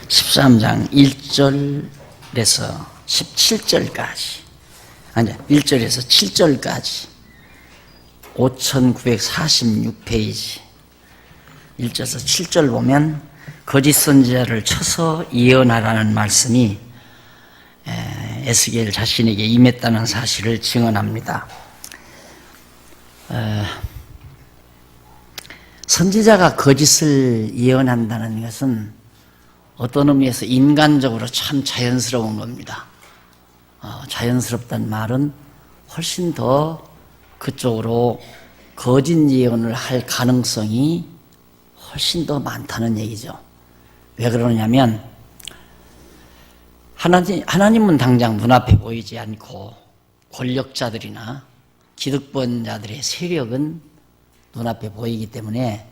13장 1절에서 17절까지, 아니 1절에서 7절까지 5946페이지 1절에서 7절 보면 거짓 선지자를 쳐서 예언하라는 말씀이 에스겔 자신에게 임했다는 사실을 증언합니다. 선지자가 거짓을 예언한다는 것은 어떤 의미에서 인간적으로 참 자연스러운 겁니다. 자연스럽다는 말은 훨씬 더 그쪽으로 거짓 예언을 할 가능성이 훨씬 더 많다는 얘기죠. 왜 그러냐면 하나님은 당장 눈앞에 보이지 않고 권력자들이나 기득권자들의 세력은 눈앞에 보이기 때문에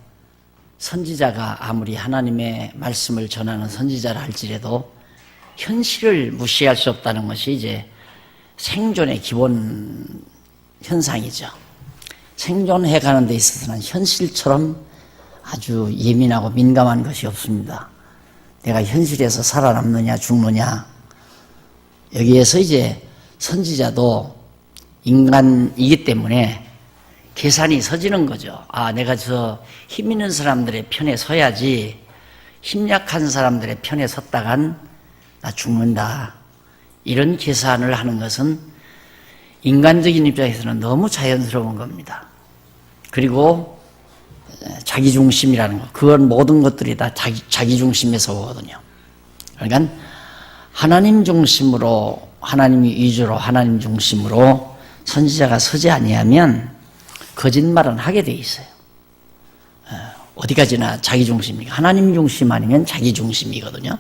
선지자가 아무리 하나님의 말씀을 전하는 선지자라 할지라도 현실을 무시할 수 없다는 것이 이제 생존의 기본 현상이죠. 생존해 가는 데 있어서는 현실처럼 아주 예민하고 민감한 것이 없습니다. 내가 현실에서 살아남느냐 죽느냐, 여기에서 이제 선지자도 인간이기 때문에 계산이 서지는 거죠. 내가 저 힘 있는 사람들의 편에 서야지, 힘 약한 사람들의 편에 섰다간 나 죽는다. 이런 계산을 하는 것은 인간적인 입장에서는 너무 자연스러운 겁니다. 그리고 자기중심이라는 것, 그건 모든 것들이 다 자기중심에서 오거든요. 그러니까 하나님 중심으로, 하나님 위주로, 하나님 중심으로 선지자가 서지 아니하면 거짓말은 하게 돼 있어요. 어디까지나 자기중심이니까. 하나님 중심 아니면 자기중심이거든요.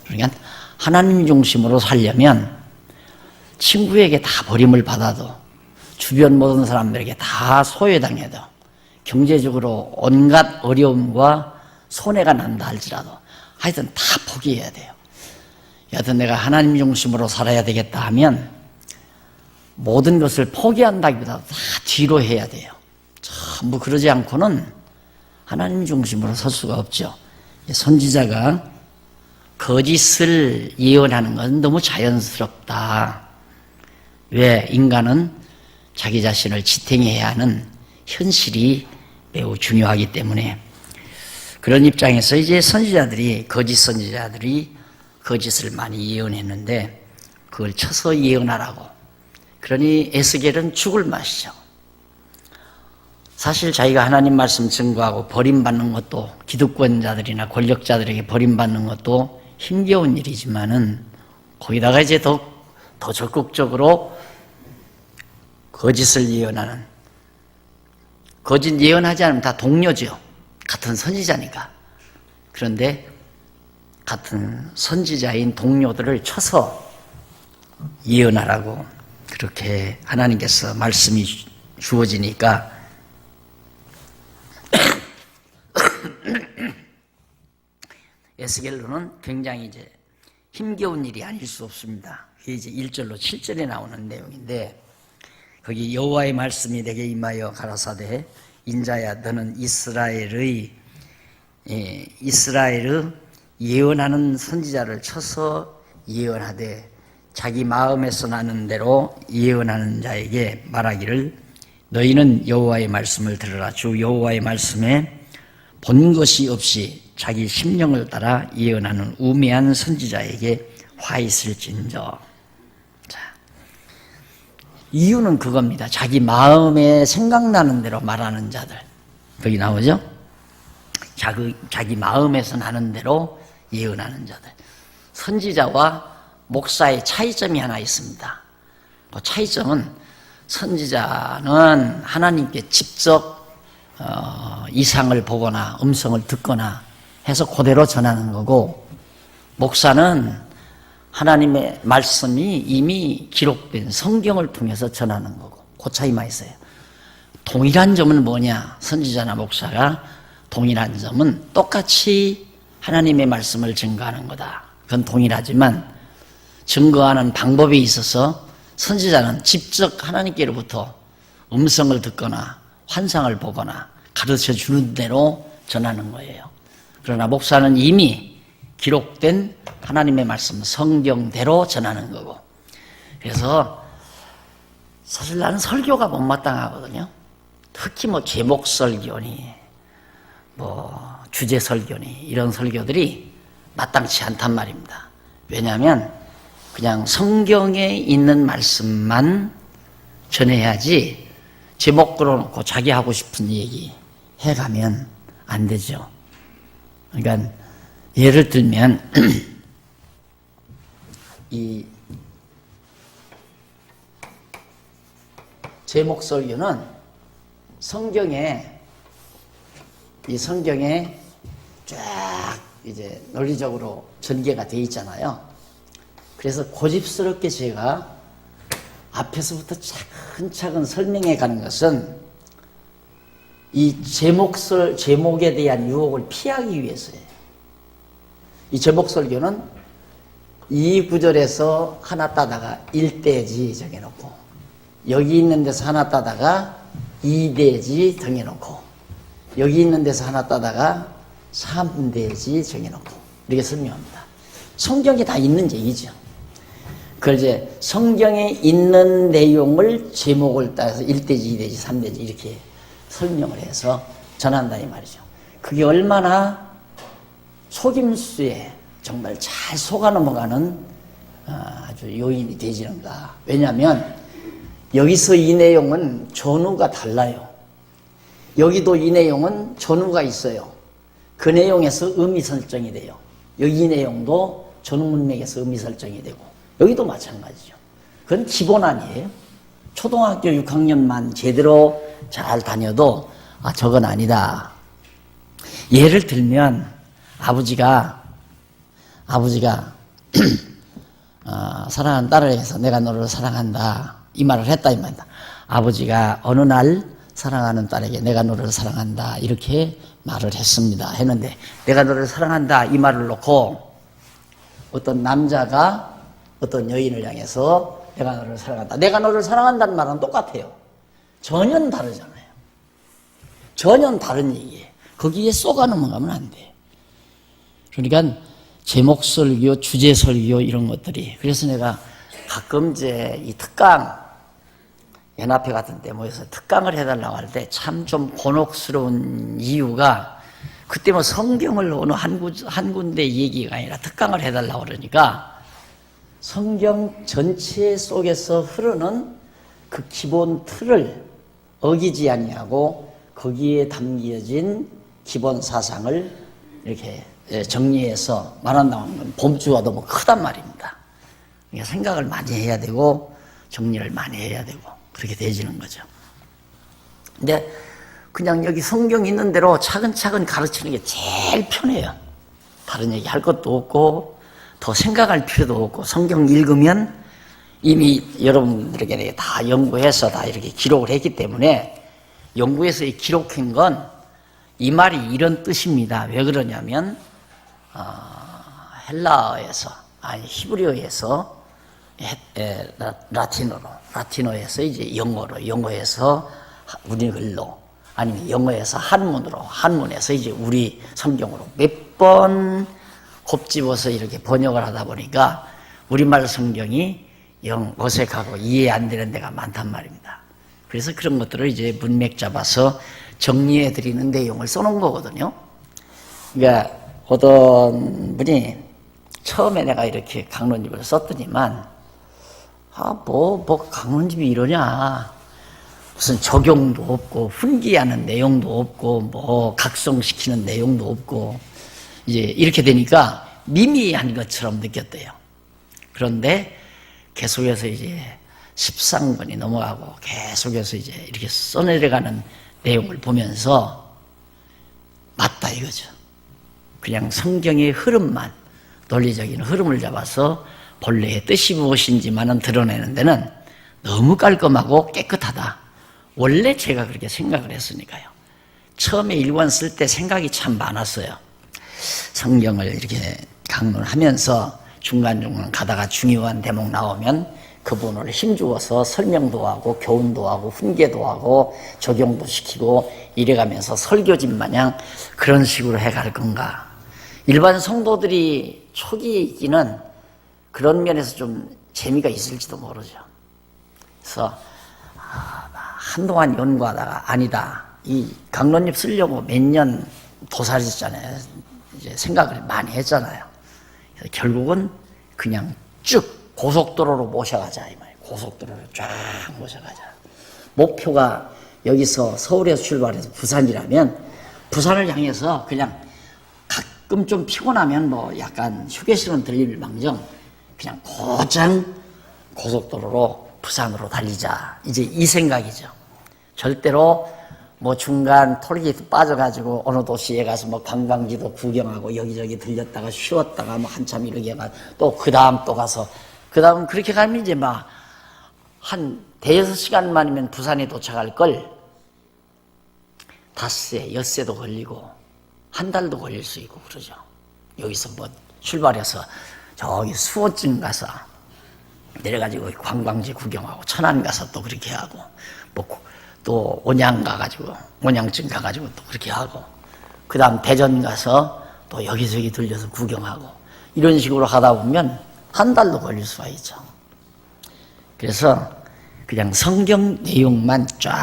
그러니까 하나님 중심으로 살려면 친구에게 다 버림을 받아도, 주변 모든 사람들에게 다 소외당해도, 경제적으로 온갖 어려움과 손해가 난다 할지라도 하여튼 다 포기해야 돼요. 여하튼 내가 하나님 중심으로 살아야 되겠다 하면 모든 것을 포기한다기보다 다 뒤로 해야 돼요. 전부 그러지 않고는 하나님 중심으로 설 수가 없죠. 선지자가 거짓을 예언하는 건 너무 자연스럽다. 왜? 인간은 자기 자신을 지탱해야 하는 현실이 매우 중요하기 때문에. 그런 입장에서 이제 거짓 선지자들이 거짓을 많이 예언했는데 그걸 쳐서 예언하라고. 그러니 에스겔은 죽을 맛이죠. 사실 자기가 하나님 말씀 증거하고 버림받는 것도, 기득권자들이나 권력자들에게 버림받는 것도 힘겨운 일이지만은 거기다가 이제 더 적극적으로 거짓을 예언하는, 거짓 예언하지 않으면 다 동료죠. 같은 선지자니까. 그런데 같은 선지자인 동료들을 쳐서 예언하라고 그렇게 하나님께서 말씀이 주어지니까 에스겔로는 굉장히 이제 힘겨운 일이 아닐 수 없습니다. 그게 이제 1절로 7절에 나오는 내용인데, 거기 여호와의 말씀이 내게 임하여 가라사대, 인자야 너는 이스라엘의 예언하는 선지자를 쳐서 예언하되 자기 마음에서 나는 대로 예언하는 자에게 말하기를 너희는 여호와의 말씀을 들으라. 주 여호와의 말씀에 본 것이 없이 자기 심령을 따라 예언하는 우매한 선지자에게 화 있을진저. 자, 이유는 그겁니다. 자기 마음에 생각나는 대로 말하는 자들. 거기 나오죠? 자기 마음에서 나는 대로 예언하는 자들. 선지자와 목사의 차이점이 하나 있습니다. 그 차이점은 선지자는 하나님께 직접 이상을 보거나 음성을 듣거나 해서 그대로 전하는 거고, 목사는 하나님의 말씀이 이미 기록된 성경을 통해서 전하는 거고, 그 차이만 있어요. 동일한 점은 뭐냐? 선지자나 목사가 동일한 점은 똑같이 하나님의 말씀을 증거하는 거다. 그건 동일하지만 증거하는 방법에 있어서 선지자는 직접 하나님께로부터 음성을 듣거나 환상을 보거나 가르쳐 주는 대로 전하는 거예요. 그러나 목사는 이미 기록된 하나님의 말씀 성경대로 전하는 거고. 그래서 사실 나는 설교가 못마땅하거든요. 특히 뭐 제목 설교니 뭐 주제 설교니 이런 설교들이 마땅치 않단 말입니다. 왜냐하면 그냥 성경에 있는 말씀만 전해야지 제목 걸어놓고 자기 하고 싶은 얘기 해가면 안 되죠. 그러니까 예를 들면 이 제목 설교는 성경에 쫙 이제 논리적으로 전개가 되어 있잖아요. 그래서 고집스럽게 제가 앞에서부터 차근차근 설명해 가는 것은 이 제목에 대한 유혹을 피하기 위해서예요. 이 제목 설교는 이 구절에서 하나 따다가 1대지 정해놓고, 여기 있는 데서 하나 따다가 2대지 정해놓고, 여기 있는 데서 하나 따다가 3대지 정해놓고, 이렇게 설명합니다. 성경에 다 있는 얘기죠. 그걸 이제 성경에 있는 내용을 제목을 따라서 1대지, 2대지, 3대지 이렇게 설명을 해서 전한다 이 말이죠. 그게 얼마나 속임수에 정말 잘 속아 넘어가는 아주 요인이 되지는가. 왜냐하면 여기서 이 내용은 전후가 달라요. 여기도 이 내용은 전후가 있어요. 그 내용에서 의미 설정이 돼요. 여기 이 내용도 전후 문맥에서 의미 설정이 되고, 여기도 마찬가지죠. 그건 기본 아니에요. 초등학교 6학년만 제대로 잘 다녀도 저건 아니다. 예를 들면 아버지가 사랑하는 딸을 위해서 내가 너를 사랑한다 이 말을 했다 이 말이다. 아버지가 어느 날 사랑하는 딸에게 내가 너를 사랑한다 이렇게 말을 했습니다. 했는데 내가 너를 사랑한다 이 말을 놓고 어떤 남자가 어떤 여인을 향해서 내가 너를 사랑한다. 내가 너를 사랑한다는 말은 똑같아요. 전혀 다르잖아요. 전혀 다른 얘기예요. 거기에 쏘가 넘어가면 안 돼요. 그러니까 제목 설교, 주제 설교 이런 것들이, 그래서 내가 가끔 이제 이 특강 연합회 같은 데 모여서 특강을 해달라고 할 때 참 좀 곤혹스러운 이유가, 그때 뭐 성경을 어느 한 군데 얘기가 아니라 특강을 해달라고 그러니까 성경 전체 속에서 흐르는 그 기본 틀을 어기지 아니하고 거기에 담겨진 기본 사상을 이렇게 정리해서 말한다고 하면 범주가 너무 크단 말입니다. 그러니까 생각을 많이 해야 되고 정리를 많이 해야 되고 그렇게 되지는 거죠. 근데 그냥 여기 성경 있는 대로 차근차근 가르치는 게 제일 편해요. 다른 얘기 할 것도 없고 더 생각할 필요도 없고, 성경 읽으면 이미 여러분들에게 다 연구해서 다 이렇게 기록을 했기 때문에, 연구해서 기록한 건 이 말이 이런 뜻입니다. 왜 그러냐면 헬라어에서 히브리어에서 라틴어에서 이제 영어에서 우리 글로, 아니면 영어에서 한문으로, 한문에서 이제 우리 성경으로 몇 번 곱집어서 이렇게 번역을 하다 보니까 우리말 성경이 영 어색하고 이해 안 되는 데가 많단 말입니다. 그래서 그런 것들을 이제 문맥 잡아서 정리해 드리는 내용을 써놓은 거거든요. 그러니까 어떤 분이 처음에 내가 이렇게 강론집을 썼더니만 뭐 강론집이 이러냐, 무슨 적용도 없고 훈기하는 내용도 없고 뭐 각성시키는 내용도 없고, 이제 이렇게 되니까 미미한 것처럼 느꼈대요. 그런데 계속해서 이제 13권이 넘어가고 계속해서 이제 이렇게 써내려가는 내용을 보면서 맞다 이거죠. 그냥 성경의 흐름만, 논리적인 흐름을 잡아서 본래의 뜻이 무엇인지만은 드러내는 데는 너무 깔끔하고 깨끗하다. 원래 제가 그렇게 생각을 했으니까요. 처음에 일권 쓸 때 생각이 참 많았어요. 성경을 이렇게 강론하면서 중간중간 가다가 중요한 대목 나오면 그분을 힘주어서 설명도 하고 교훈도 하고 훈계도 하고 적용도 시키고 이래가면서 설교집 마냥 그런 식으로 해갈 건가. 일반 성도들이 초기에 있기는 그런 면에서 좀 재미가 있을지도 모르죠. 그래서 한동안 연구하다가 아니다. 이 강론잎 쓰려고 몇 년 도사리잖아요. 이제 생각을 많이 했잖아요. 그래서 결국은 그냥 쭉 고속도로로 모셔가자 이 말이에요. 고속도로로 쫙 모셔가자. 목표가 여기서 서울에서 출발해서 부산이라면 부산을 향해서 그냥 가끔 좀 피곤하면 뭐 약간 휴게실은 들릴 망정 그냥 곧장 고속도로로 부산으로 달리자. 이제 이 생각이죠. 절대로 뭐 중간 톨게이트 빠져가지고 어느 도시에 가서 뭐 관광지도 구경하고 여기저기 들렸다가 쉬었다가 뭐 한참 이렇게 가 또 그 다음 또 가서 그 다음 그렇게 가면 이제 막 한 대여섯 시간만이면 부산에 도착할 걸 5세, 6세도 걸리고 한 달도 걸릴 수 있고 그러죠. 여기서 뭐 출발해서 저기 수원쯤 가서 내려가지고 관광지 구경하고 천안 가서 또 그렇게 하고 뭐 또 온양 가가지고 온양쯤 가가지고 또 그렇게 하고 그 다음 대전 가서 또 여기저기 들려서 구경하고 이런 식으로 하다 보면 한 달도 걸릴 수가 있죠. 그래서 그냥 성경 내용만 쫙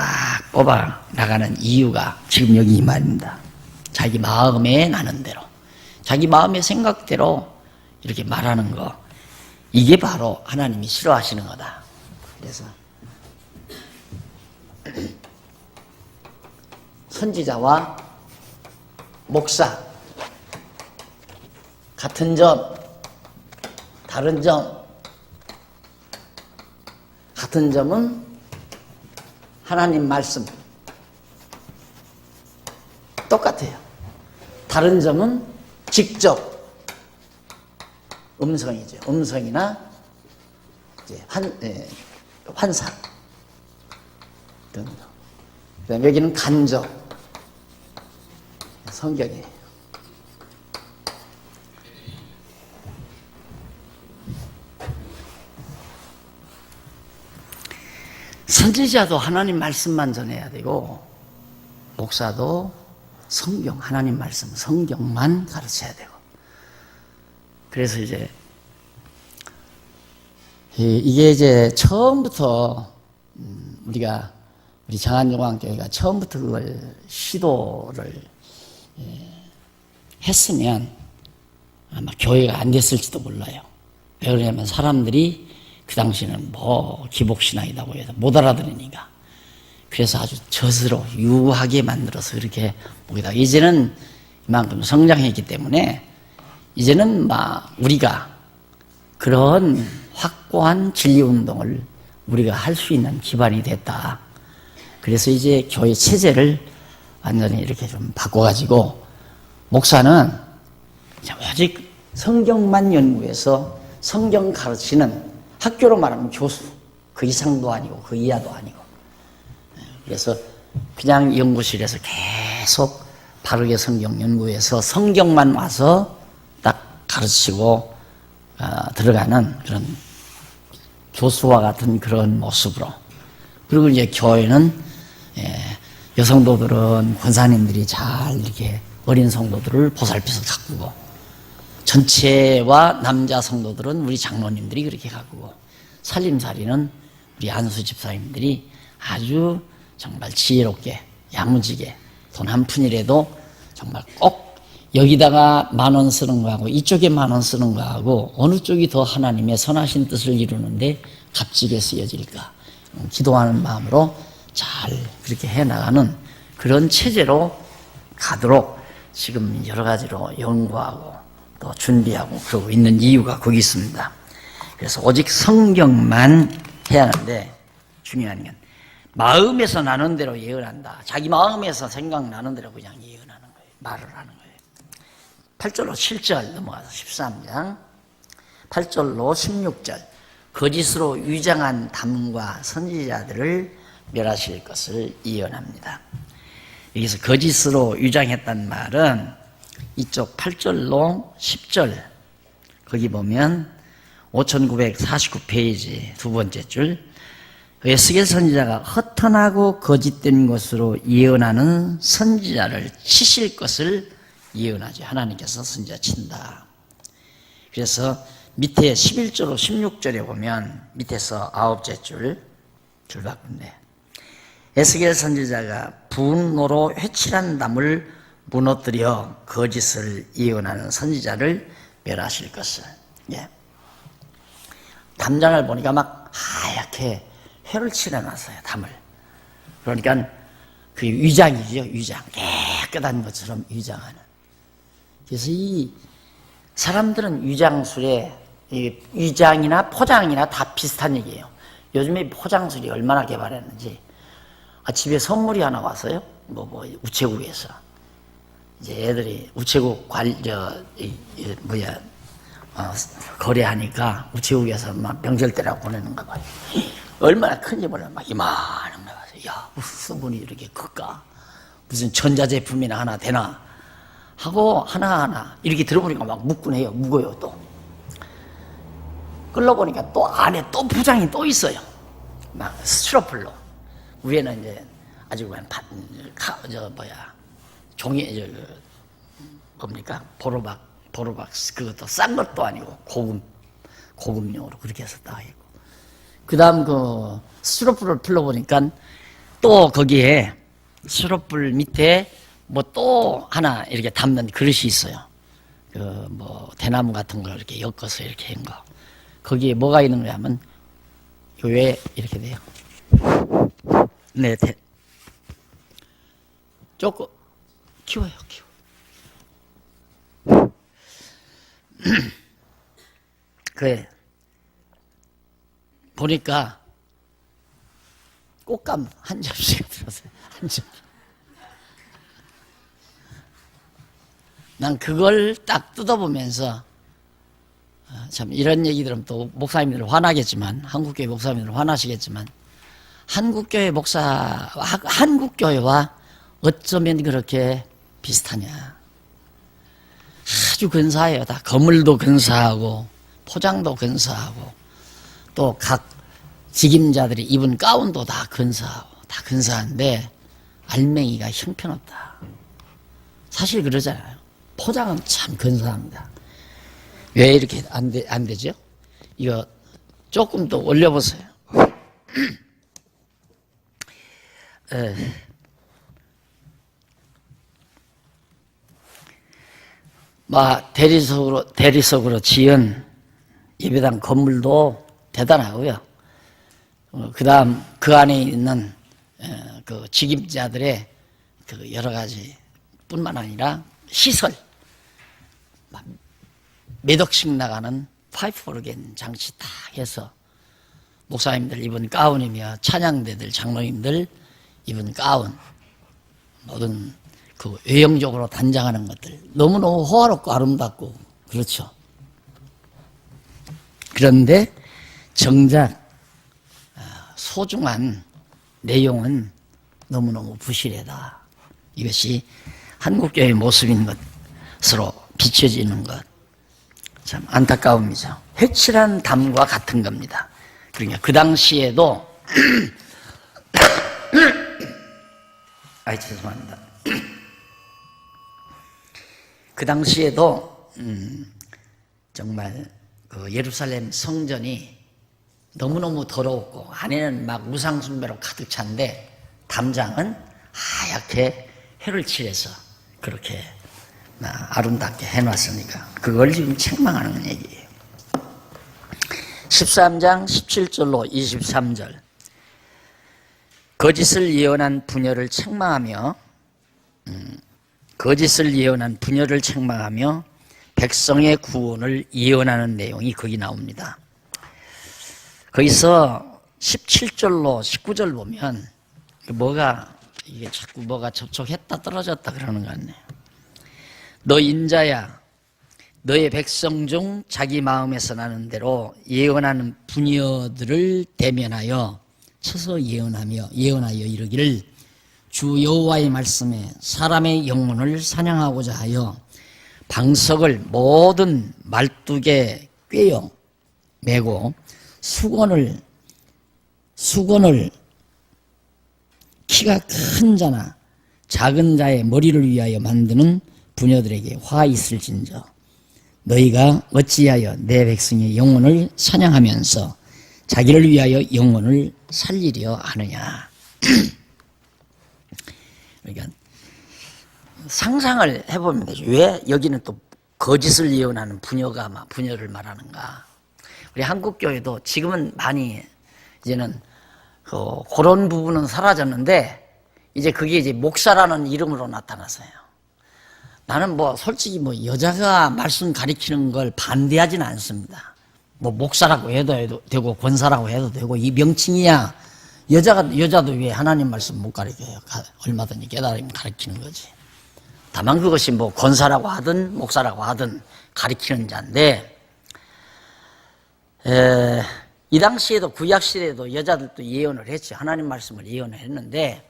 뽑아 나가는 이유가 지금 여기 이 말입니다. 자기 마음에 나는 대로 자기 마음의 생각대로 이렇게 말하는 거 이게 바로 하나님이 싫어하시는 거다. 그래서 선지자와 목사 같은 점, 다른 점. 같은 점은 하나님 말씀 똑같아요. 다른 점은 직접 음성이죠. 음성이나 이제 환상 등등. 그다음에 여기는 간접 성경이에요. 선지자도 하나님 말씀만 전해야 되고 목사도 성경, 하나님 말씀, 성경만 가르쳐야 되고 그래서 이제 이게 이제 처음부터 우리 정한종합교회가 처음부터 그걸 시도를 했으면 아마 교회가 안 됐을지도 몰라요. 왜 그러냐면 사람들이 그 당시에는 뭐 기복신앙이라고 해서 못 알아들으니까 그래서 아주 젖으로 유하게 만들어서 이렇게 보기다. 이제는 이만큼 성장했기 때문에 이제는 막 우리가 그런 확고한 진리운동을 우리가 할 수 있는 기반이 됐다. 그래서 이제 교회 체제를 완전히 이렇게 좀 바꿔가지고 목사는 오직 성경만 연구해서 성경 가르치는 학교로 말하면 교수, 그 이상도 아니고 그 이하도 아니고 그래서 그냥 연구실에서 계속 바르게 성경 연구해서 성경만 와서 딱 가르치고 들어가는 그런 교수와 같은 그런 모습으로 그리고 이제 교회는 여성도들은 권사님들이 잘 이렇게 어린 성도들을 보살펴서 가꾸고 전체와 남자 성도들은 우리 장로님들이 그렇게 가꾸고 살림살이는 우리 안수 집사님들이 아주 정말 지혜롭게 야무지게 돈 한 푼이라도 정말 꼭 여기다가 10,000원 쓰는 거하고 이쪽에 10,000원 쓰는 거하고 어느 쪽이 더 하나님의 선하신 뜻을 이루는데 값지게 쓰여질까 기도하는 마음으로 잘 그렇게 해나가는 그런 체제로 가도록 지금 여러 가지로 연구하고 또 준비하고 그러고 있는 이유가 거기 있습니다. 그래서 오직 성경만 해야 하는데 중요한 건 마음에서 나는 대로 예언한다. 자기 마음에서 생각나는 대로 그냥 예언하는 거예요. 말을 하는 거예요. 8절로 7절 넘어가서 13장 8절로 16절 거짓으로 위장한 담과 선지자들을 멸하실 것을 예언합니다. 여기서 거짓으로 위장했단 말은 이쪽 8절로 10절 거기 보면 5949페이지 두 번째 줄 에스겔 선지자가 허탄하고 거짓된 것으로 예언하는 선지자를 치실 것을 예언하지. 하나님께서 선지자 친다. 그래서 밑에 11절로 16절에 보면 밑에서 아홉째 줄 바꾼대. 에스겔 선지자가 분노로 회칠한 담을 무너뜨려 거짓을 예언하는 선지자를 멸하실 것을. 예. 담장을 보니까 막 하얗게 회를 칠해놨어요. 담을. 그러니까 그 위장이죠. 위장. 깨끗한 것처럼 위장하는. 그래서 이 사람들은 위장술에 위장이나 포장이나 다 비슷한 얘기예요. 요즘에 포장술이 얼마나 개발했는지. 집에 선물이 하나 왔어요. 우체국에서. 이제 애들이 우체국 거래하니까 우체국에서 막 명절 때라고 보내는가 봐요. 얼마나 큰지 몰라. 막 이만한 거 봤어요. 야, 무슨 수분이 이렇게 클까? 무슨 전자제품이나 하나 되나? 하고 하나하나 이렇게 들어보니까 막 묻군해요. 무거워요 또. 끌러보니까 또 안에 또 포장이 또 있어요. 막 스티로폴로. 위에는 이제 아주 그냥 종이 뭡니까? 보로박 그것도 싼 것도 아니고 고급용으로 그렇게 해서 딱 있고. 그다음 그 스티로폴을 풀러보니까 또 거기에 스티로폴 밑에 뭐 또 하나 이렇게 담는 그릇이 있어요. 대나무 같은 걸 이렇게 엮어서 이렇게 한 거. 거기에 뭐가 있는 거야 하면 왜 이렇게 돼요? 네, 조금 키워요. 그래. 보니까 꽃감 한 접시가 들었어요. 한 접시. 난 그걸 딱 뜯어보면서 참 이런 얘기 들으면 또 목사님들 화나겠지만, 한국교회 목사님들 화나시겠지만, 한국교회와 어쩌면 그렇게 비슷하냐. 아주 근사해요. 다 건물도 근사하고 포장도 근사하고 또 각 직임자들이 입은 가운도 다 근사하고 다 근사한데 알맹이가 형편없다. 사실 그러잖아요. 포장은 참 근사합니다. 왜 이렇게 안 되죠? 이거 조금 더 올려보세요. 대리석으로 지은 예배당 건물도 대단하고요. 그 다음 그 안에 있는 그 직임자들의 그 여러 가지 뿐만 아니라 시설, 몇 억씩 나가는 파이프 오르겐 장치 다 해서 목사님들 입은 가운이며 찬양대들 장로님들 입은 가운, 모든 그 외형적으로 단장하는 것들 너무너무 호화롭고 아름답고 그렇죠. 그런데 정작 소중한 내용은 너무너무 부실하다. 이것이 한국교회의 모습인 것으로 비춰지는 것, 참 안타까움이죠. 회칠한 담과 같은 겁니다. 그러니까 그 당시에도 죄송합니다. 그 당시에도 정말 그 예루살렘 성전이 너무너무 더러웠고 안에는 막 우상숭배로 가득 찬데 담장은 하얗게 해를 칠해서 그렇게 아름답게 해놨으니까 그걸 지금 책망하는 얘기예요. 13장 17절로 23절. 거짓을 예언한 부녀를 책망하며 백성의 구원을 예언하는 내용이 거기 나옵니다. 거기서 17절로 19절 보면 이게 자꾸 뭐가 접촉했다 떨어졌다 그러는 것 같네요. 너 인자야, 너의 백성 중 자기 마음에서 나는 대로 예언하는 부녀들을 대면하여 쳐서 예언하여 이르기를 주 여호와의 말씀에 사람의 영혼을 사냥하고자 하여 방석을 모든 말뚝에 꿰어 매고 수건을 키가 큰 자나 작은 자의 머리를 위하여 만드는 부녀들에게 화 있을진저 너희가 어찌하여 내 백성의 영혼을 사냥하면서 자기를 위하여 영혼을 살리려 하느냐. 그러니까 상상을 해보면 되죠. 왜 여기는 또 거짓을 예언하는 부녀를 말하는가. 우리 한국교회도 지금은 많이 이제는 그런 부분은 사라졌는데 이제 그게 이제 목사라는 이름으로 나타났어요. 나는 솔직히 여자가 말씀 가리키는 걸 반대하지는 않습니다. 목사라고 해도 되고 권사라고 해도 되고 이 명칭이야. 여자도 왜 하나님 말씀 못 가리켜요? 얼마든지 깨달으면 가리키는 거지. 다만 그것이 권사라고 하든 목사라고 하든 가리키는 자인데, 이 당시에도 구약 시대에도 여자들도 예언을 했죠. 하나님 말씀을 예언을 했는데,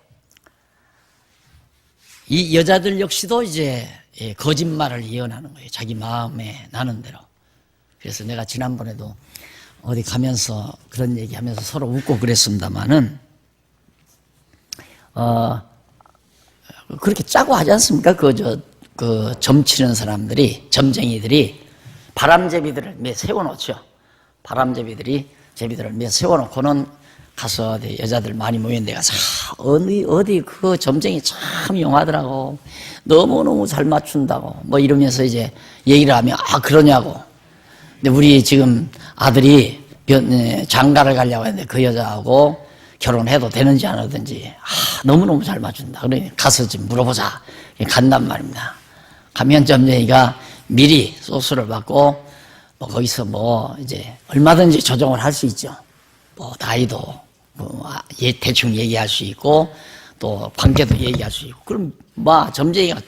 이 여자들 역시도 이제 거짓말을 예언하는 거예요. 자기 마음에 나는 대로. 그래서 내가 지난번에도 어디 가면서 그런 얘기하면서 서로 웃고 그랬습니다만은, 그렇게 짜고 하지 않습니까? 점치는 사람들이, 점쟁이들이 바람제비들을 몇 세워놓죠. 바람제비들이 제비들을 몇 세워놓고는 가서 여자들 많이 모인 데 가서 어디 그 점쟁이 참 용하더라고. 너무너무 잘 맞춘다고. 이러면서 이제 얘기를 하면 그러냐고. 근데 우리 지금 아들이 장가를 가려고 했는데 그 여자하고 결혼해도 되는지 안 하든지 너무너무 잘 맞춘다. 그러니 가서 좀 물어보자. 간단 말입니다. 가면 점쟁이가 미리 소스를 받고 거기서 이제 얼마든지 조정을 할 수 있죠. 나이도 대충 얘기할 수 있고 또 관계도 얘기할 수 있고. 그럼 점쟁이가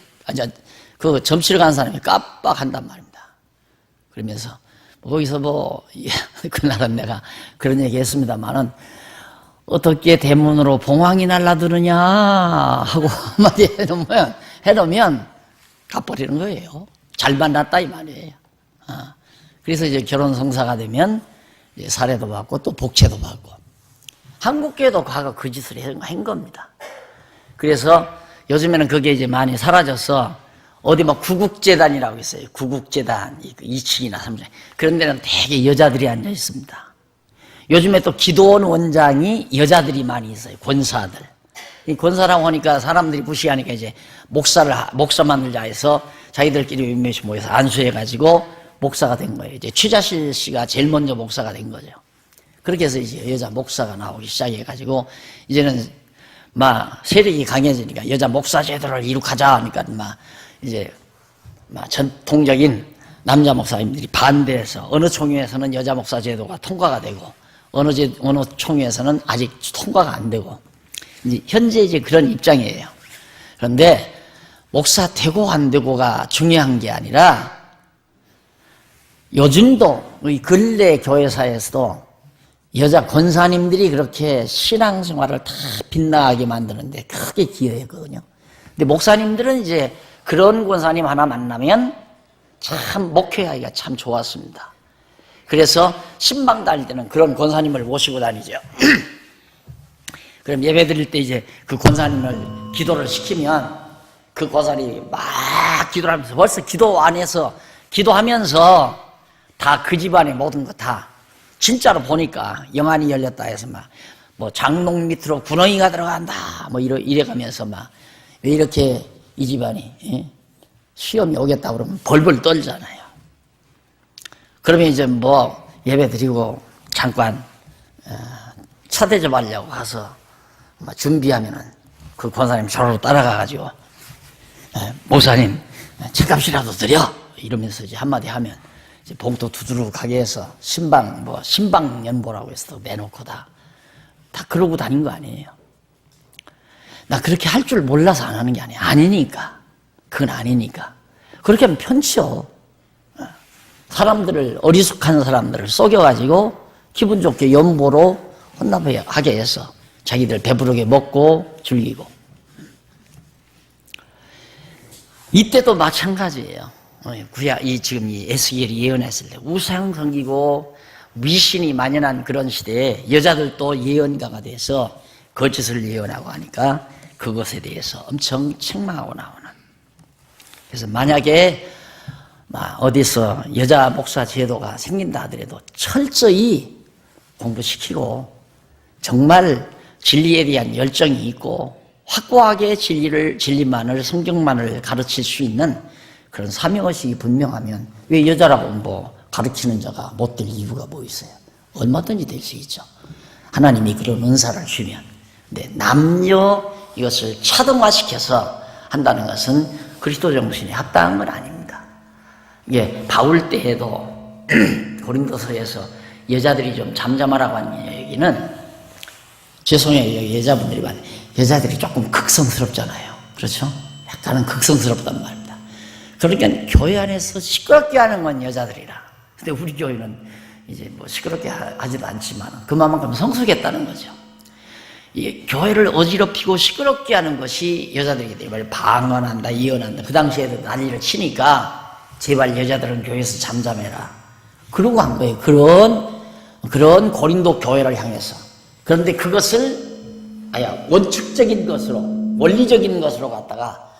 그 점치러 간 사람이 깜빡한단 말입니다. 그러면서 거기서 그날은 내가 그런 얘기 했습니다만은 어떻게 대문으로 봉황이 날라드느냐 하고 한마디 해놓으면 가버리는 거예요. 잘 만났다 이 말이에요. 그래서 이제 결혼 성사가 되면 이제 사례도 받고 또 복채도 받고. 한국교회도 과거 그 짓을 한 겁니다. 그래서 요즘에는 그게 이제 많이 사라져서 어디 구국재단이라고 있어요. 구국재단 2층이나 3층 그런 데는 되게 여자들이 앉아 있습니다. 요즘에 또 기도원 원장이 여자들이 많이 있어요. 권사들. 이 권사라고 하니까 사람들이 무시하니까 이제 목사 만들자 해서 자기들끼리 몇몇이 모여서 안수해가지고 목사가 된 거예요. 이제 최자실 씨가 제일 먼저 목사가 된 거죠. 그렇게 해서 이제 여자 목사가 나오기 시작해가지고 이제는 세력이 강해지니까 여자 목사 제도를 이룩하자 하니까 이제 전통적인 남자 목사님들이 반대해서 어느 총회에서는 여자 목사 제도가 통과가 되고 어느 총회에서는 아직 통과가 안 되고 이제 현재 이제 그런 입장이에요. 그런데 목사 되고 안 되고가 중요한 게 아니라 요즘도 우리 근래 교회사에서도 여자 권사님들이 그렇게 신앙생활을 다 빛나게 만드는데 크게 기여했거든요. 근데 목사님들은 이제 그런 권사님 하나 만나면 참 목회하기가 참 좋았습니다. 그래서 신방 다닐 때는 그런 권사님을 모시고 다니죠. 그럼 예배 드릴 때 이제 그 권사님을 기도를 시키면 그 권사님이 막 기도를 하면서 벌써 기도 안에서 기도하면서 다 그 집안의 모든 거 다 진짜로 보니까 영안이 열렸다 해서 장롱 밑으로 군엉이가 들어간다 이래가면서 왜 이렇게 이 집안이 시험이 오겠다 그러면 벌벌 떨잖아요. 그러면 이제 예배 드리고 잠깐 차 대접하려고 가서 준비하면은 그 권사님 저로 따라가가지고 목사님 책값이라도 드려 이러면서 이제 한마디 하면 이제 봉투 두드러 가게 해서 신방 연보라고 해서 내놓고 다 그러고 다닌 거 아니에요. 나 그렇게 할 줄 몰라서 안 하는 게 아니야. 아니니까. 그건 아니니까. 그렇게 하면 편치요. 어리숙한 사람들을 속여가지고 기분 좋게 연보로 혼납하게 해서 자기들 배부르게 먹고 즐기고. 이때도 마찬가지예요. 지금 이 에스겔이 예언했을 때 우상 섬기고 미신이 만연한 그런 시대에 여자들도 예언가가 돼서 거짓을 예언하고 하니까 그것에 대해서 엄청 책망하고 나오는. 그래서 만약에 어디서 여자 목사 제도가 생긴다 하더라도 철저히 공부시키고 정말 진리에 대한 열정이 있고 확고하게 진리만을 성경만을 가르칠 수 있는 그런 사명의식이 분명하면 왜 여자라고 가르치는 자가 못 될 이유가 뭐 있어요? 얼마든지 될 수 있죠. 하나님이 그런 은사를 주면. 근데 남녀 이것을 차등화시켜서 한다는 것은 그리스도 정신에 합당한 건 아닙니다. 이게 바울 때에도 고린도서에서 여자들이 좀 잠잠하라고 하는 얘기는 죄송해요. 여자분들이 말해요. 여자들이 조금 극성스럽잖아요. 그렇죠? 약간은 극성스럽단 말입니다. 그러니까 교회 안에서 시끄럽게 하는 건 여자들이라. 근데 우리 교회는 이제 시끄럽게 하지도 않지만 그만큼 성숙했다는 거죠. 이 교회를 어지럽히고 시끄럽게 하는 것이 여자들이기 때문에 방언한다, 예언한다. 그 당시에도 난리를 치니까 제발 여자들은 교회에서 잠잠해라. 그러고 한 거예요. 그런 고린도 교회를 향해서. 그런데 그것을 원칙적인 것으로, 원리적인 것으로 갖다가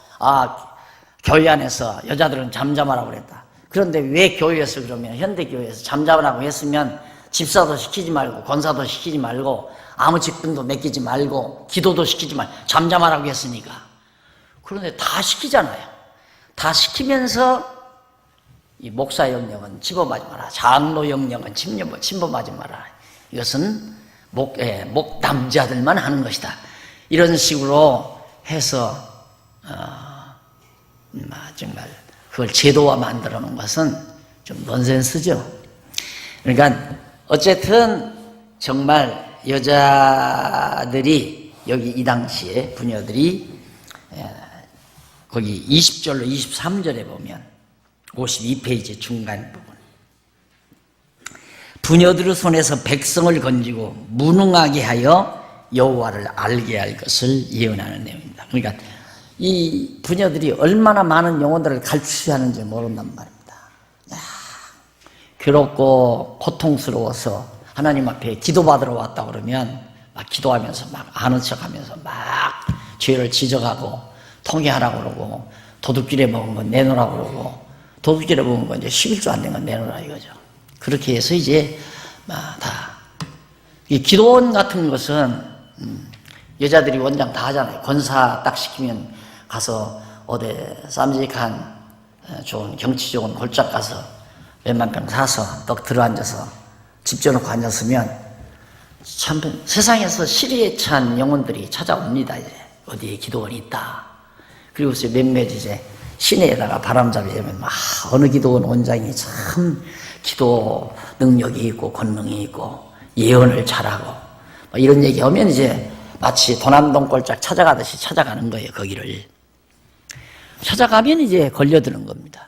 교회 안에서 여자들은 잠잠하라고 그랬다. 그런데 왜 교회에서 그러면 현대교회에서 잠잠하라고 했으면 집사도 시키지 말고 권사도 시키지 말고 아무 직분도 맡기지 말고 기도도 시키지 말고 잠잠하라고 했으니까. 그런데 다 시키잖아요. 다 시키면서 이 목사 영역은 집어하지 마라. 장로 영역은 침범하지 마라. 이것은 남자들만 하는 것이다. 이런 식으로 해서 정말 그걸 제도화 만들어 놓은 것은 좀 넌센스죠. 그러니까 어쨌든 정말 여자들이 여기 이 당시에 부녀들이 거기 20절로 23절에 보면 52페이지 중간 부분 부녀들의 손에서 백성을 건지고 무능하게 하여 여호와를 알게 할 것을 예언하는 내용입니다. 그러니까 이 부녀들이 얼마나 많은 영혼들을 갈취 하는지 모른단 말입니다. 괴롭고 고통스러워서 하나님 앞에 기도받으러 왔다 그러면 막 기도하면서 막 아는 척하면서 막 죄를 지적하고 통회하라고 그러고 도둑질에 먹은 건 내놓으라고 그러고 도둑질에 먹은 건 이제 11조 안 된 건 내놓으라 이거죠. 그렇게 해서 이제 다 이 기도원 같은 것은 여자들이 원장 다 하잖아요. 권사 딱 시키면 가서 어디 쌈직한 좋은 경치 좋은 골짝 가서 몇만 병 사서 떡 들어앉아서 집 져놓고 앉았으면 참 세상에서 시리에 찬 영혼들이 찾아옵니다. 이제 어디에 기도원이 있다. 그리고 몇몇 이제 시내에다가 바람잡이 되면 어느 기도원 원장이 참 기도 능력이 있고 권능이 있고 예언을 잘하고 이런 얘기하면 이제 마치 도난동 꼴짝 찾아가듯이 찾아가는 거예요. 거기를 찾아가면 이제 걸려드는 겁니다.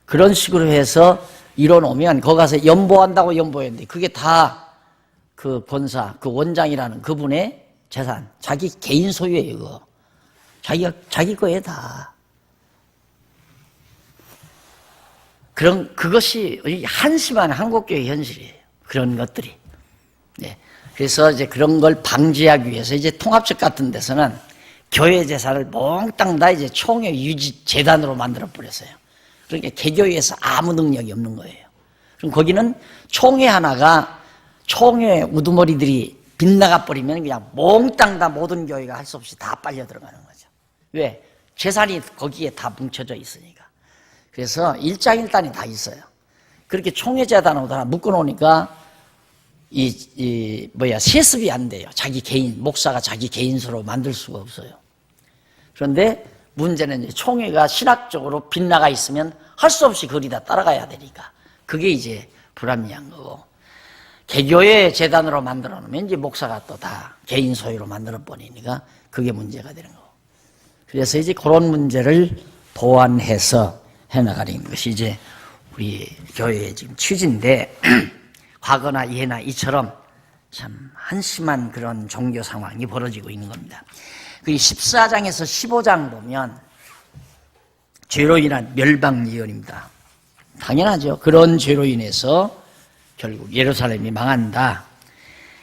그런 식으로 해서 이뤄놓으면 거기 가서 연보한다고 연보했는데 그게 다 그 권사, 그 원장이라는 그분의 재산, 자기 개인 소유예요. 이거 자기 거에 다. 그것이 한심한 한국교회 현실이에요. 그런 것들이. 네. 그래서 이제 그런 걸 방지하기 위해서 이제 통합적 같은 데서는 교회 재산을 몽땅 다 이제 총회 유지 재단으로 만들어 버렸어요. 그러니까 개교회에서 아무 능력이 없는 거예요. 그럼 거기는 총회 하나가 총회 우두머리들이 빗나가 버리면 그냥 몽땅 다 모든 교회가 할 수 없이 다 빨려 들어가는 거죠. 왜? 재산이 거기에 다 뭉쳐져 있으니까. 그래서 일장일단이 다 있어요. 그렇게 총회 재단으로 다 묶어놓으니까 세습이 안 돼요. 자기 개인, 목사가 자기 개인소로 만들 수가 없어요. 그런데 문제는 이제 총회가 신학적으로 빗나가 있으면 할 수 없이 그리 다 따라가야 되니까. 그게 이제 불합리한 거고. 개교회 재단으로 만들어 놓으면 이제 목사가 또 다 개인 소유로 만들어 버리니까 그게 문제가 되는 거고. 그래서 이제 그런 문제를 보완해서 해나가는 것이 이제 우리 교회의 지금 취지인데, 과거나 예나 이처럼 참 한심한 그런 종교 상황이 벌어지고 있는 겁니다. 그 14장에서 15장 보면 죄로 인한 멸방 예언입니다. 당연하죠. 그런 죄로 인해서 결국 예루살렘이 망한다.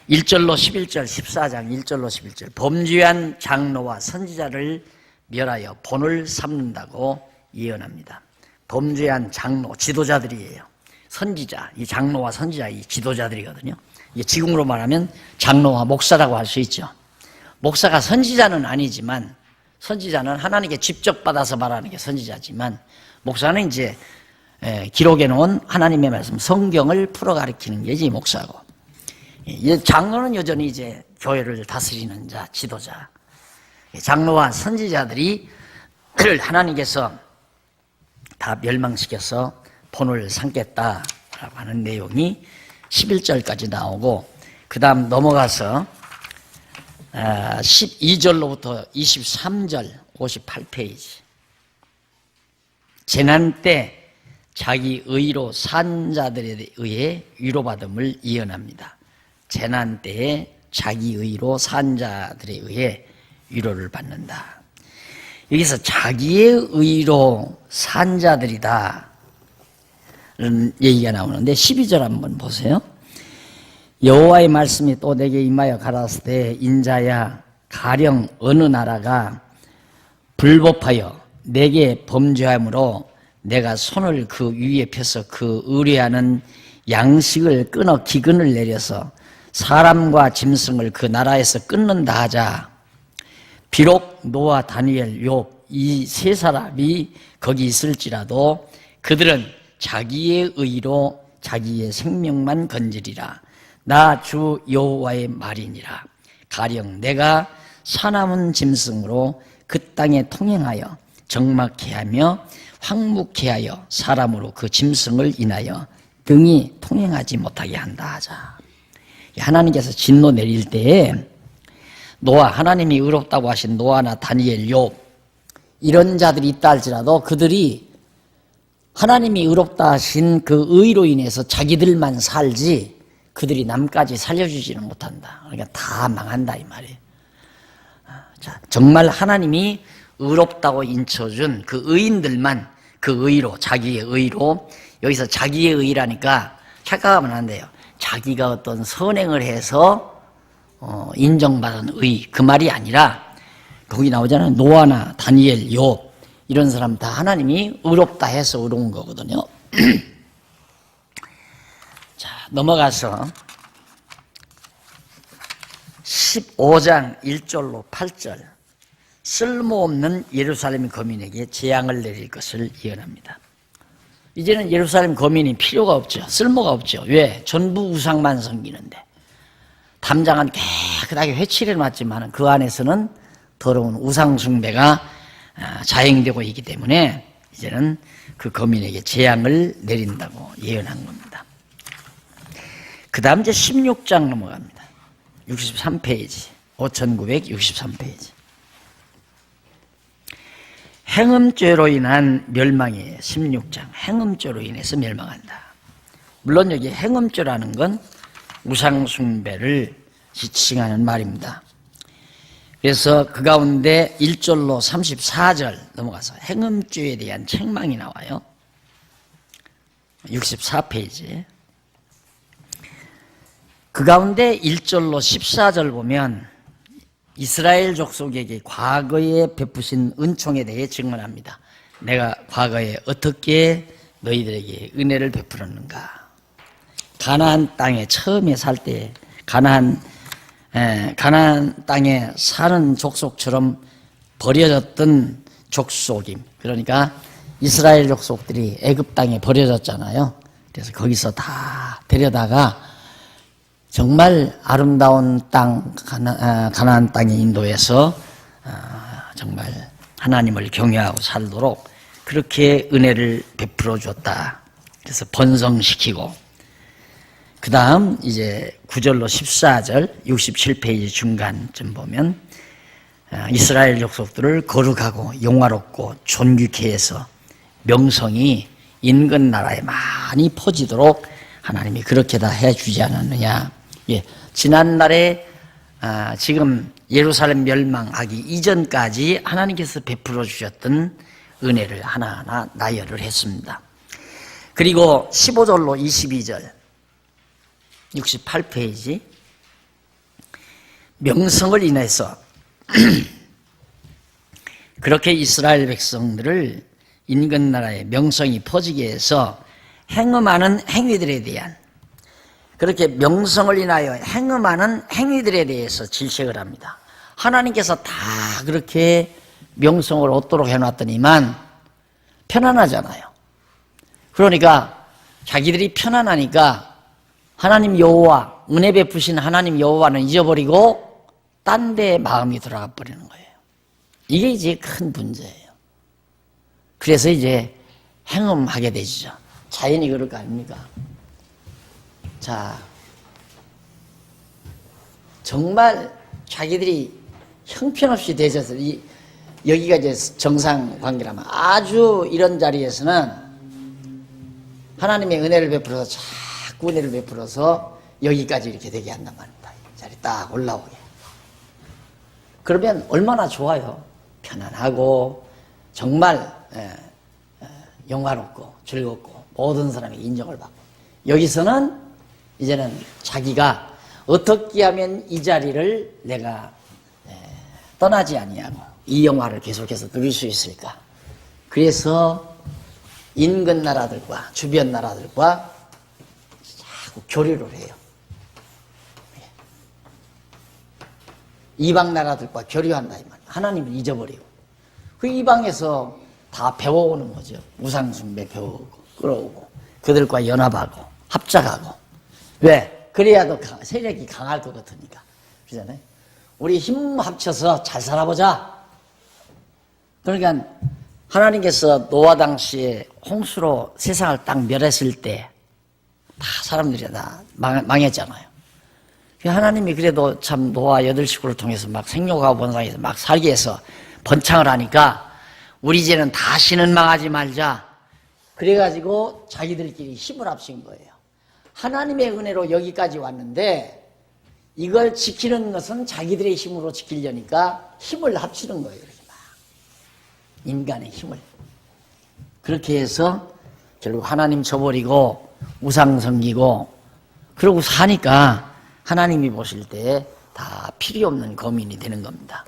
1절로 11절, 14장 1절로 11절. 범죄한 장로와 선지자를 멸하여 본을 삼는다고 예언합니다. 범죄한 장로, 지도자들이에요. 선지자, 이 장로와 선지자, 이 지도자들이거든요. 이게 지금으로 말하면 장로와 목사라고 할 수 있죠. 목사가 선지자는 아니지만, 선지자는 하나님께 직접 받아서 말하는 게 선지자지만, 목사는 이제 기록해 놓은 하나님의 말씀, 성경을 풀어 가르치는 게 이제 목사고, 장로는 여전히 이제 교회를 다스리는 자, 지도자. 장로와 선지자들이 하나님께서 다 멸망시켜서 본을 삼겠다라고 하는 내용이 11절까지 나오고, 그 다음 넘어가서 12절로부터 23절 58페이지. 재난 때 자기 의로 산 자들에 의해 위로받음을 예언합니다. 재난 때에 자기 의로 산 자들에 의해 위로를 받는다. 여기서 자기의 의로 산 자들이다 라는 얘기가 나오는데 12절 한번 보세요. 여호와의 말씀이 또 내게 임하여 가라사대 인자야 가령 어느 나라가 불법하여 내게 범죄함으로 내가 손을 그 위에 펴서 그 의뢰하는 양식을 끊어 기근을 내려서 사람과 짐승을 그 나라에서 끊는다 하자. 비록 노아, 다니엘, 욥 이 세 사람이 거기 있을지라도 그들은 자기의 의로 자기의 생명만 건지리라. 나 주 여호와의 말이니라. 가령 내가 사나운 짐승으로 그 땅에 통행하여 적막케 하며 황묵케 하여 사람으로 그 짐승을 인하여 등이 통행하지 못하게 한다 하자. 하나님께서 진노 내릴 때에 노아, 하나님이 의롭다고 하신 노아나 다니엘, 욥 이런 자들이 있다 할지라도 그들이 하나님이 의롭다 하신 그 의로 인해서 자기들만 살지 그들이 남까지 살려주지는 못한다. 그러니까 다 망한다 이 말이에요. 자, 정말 하나님이 의롭다고 인쳐준 그 의인들만 그 의로, 자기의 의로, 여기서 자기의 의라니까 착각하면 안 돼요. 자기가 어떤 선행을 해서 인정받은 의, 그 말이 아니라 거기 나오잖아요. 노아나 다니엘, 욥 이런 사람 다 하나님이 의롭다 해서 의로운 거거든요. 자, 넘어가서 15장 1절로 8절 쓸모없는 예루살렘 거민에게 재앙을 내릴 것을 예언합니다. 이제는 예루살렘 거민이 필요가 없죠. 쓸모가 없죠. 왜? 전부 우상만 섬기는데 담장은 깨끗하게 회칠해 놨지만 그 안에서는 더러운 우상 숭배가 자행되고 있기 때문에 이제는 그 거민에게 재앙을 내린다고 예언한 겁니다. 그 다음 이제 16장 넘어갑니다. 63페이지 5963페이지 행음죄로 인한 멸망이에요. 16장 행음죄로 인해서 멸망한다. 물론 여기 행음죄라는 건 우상숭배를 지칭하는 말입니다. 그래서 그 가운데 1절로 34절 넘어가서 행음죄에 대한 책망이 나와요. 64페이지 그 가운데 1절로 14절 보면 이스라엘 족속에게 과거에 베푸신 은총에 대해 증언합니다. 내가 과거에 어떻게 너희들에게 은혜를 베풀었는가. 가나안 땅에 처음에 살 때 가나안 땅에 사는 족속처럼 버려졌던 족속임. 그러니까 이스라엘 족속들이 애굽 땅에 버려졌잖아요. 그래서 거기서 다 데려다가 정말 아름다운 땅 가나안 땅에 인도해서 정말 하나님을 경외하고 살도록 그렇게 은혜를 베풀어 줬다. 그래서 번성시키고 그 다음 이제 9절로 14절 67페이지 중간쯤 보면 이스라엘 족속들을 거룩하고 영화롭고 존귀케 해서 명성이 인근 나라에 많이 퍼지도록 하나님이 그렇게 다 해주지 않았느냐. 예, 지난날에 지금 예루살렘 멸망하기 이전까지 하나님께서 베풀어 주셨던 은혜를 하나하나 나열을 했습니다. 그리고 15절로 22절 68페이지 명성을 인해서 그렇게 이스라엘 백성들을 인근 나라의 명성이 퍼지게 해서 행음하는 행위들에 대한, 그렇게 명성을 인하여 행음하는 행위들에 대해서 질책을 합니다. 하나님께서 다 그렇게 명성을 얻도록 해놨더니만 편안하잖아요. 그러니까 자기들이 편안하니까 하나님 여호와, 은혜 베푸신 하나님 여호와는 잊어버리고 딴 데에 마음이 돌아가 버리는 거예요. 이게 이제 큰 문제예요. 그래서 이제 행음하게 되죠. 자연이 그럴 거 아닙니까? 자, 정말 자기들이 형편없이 되셔서 여기가 이제 정상 관계라면 아주 이런 자리에서는 하나님의 은혜를 베풀어서 자꾸 은혜를 베풀어서 여기까지 이렇게 되게 한단 말입니다. 이 자리 딱 올라오게. 그러면 얼마나 좋아요. 편안하고 정말 영화롭고 즐겁고 모든 사람이 인정을 받고, 여기서는 이제는 자기가 어떻게 하면 이 자리를 내가 떠나지 아니하고 이 영화를 계속해서 누릴 수 있을까. 그래서 인근 나라들과 주변 나라들과 자꾸 교류를 해요. 이방 나라들과 교류한다 이 말이에요. 하나님을 잊어버리고 그 이방에서 다 배워오는 거죠. 우상숭배 배워오고 끌어오고 그들과 연합하고 합작하고. 왜? 그래야 더 세력이 강할 것 같으니까. 그러잖아요. 우리 힘 합쳐서 잘 살아보자. 그러니까 하나님께서 노아 당시에 홍수로 세상을 딱 멸했을 때 다 사람들이 다 망했잖아요. 하나님이 그래도 참 노아 8식구를 통해서 막 생육하고 번성해서 막 살게 해서 번창을 하니까 우리 이제는 다시는 망하지 말자. 그래가지고 자기들끼리 힘을 합친 거예요. 하나님의 은혜로 여기까지 왔는데 이걸 지키는 것은 자기들의 힘으로 지키려니까 힘을 합치는 거예요. 이렇게 막 인간의 힘을. 그렇게 해서 결국 하나님 저버리고 우상 섬기고 그러고 사니까 하나님이 보실 때 다 필요 없는 거민이 되는 겁니다.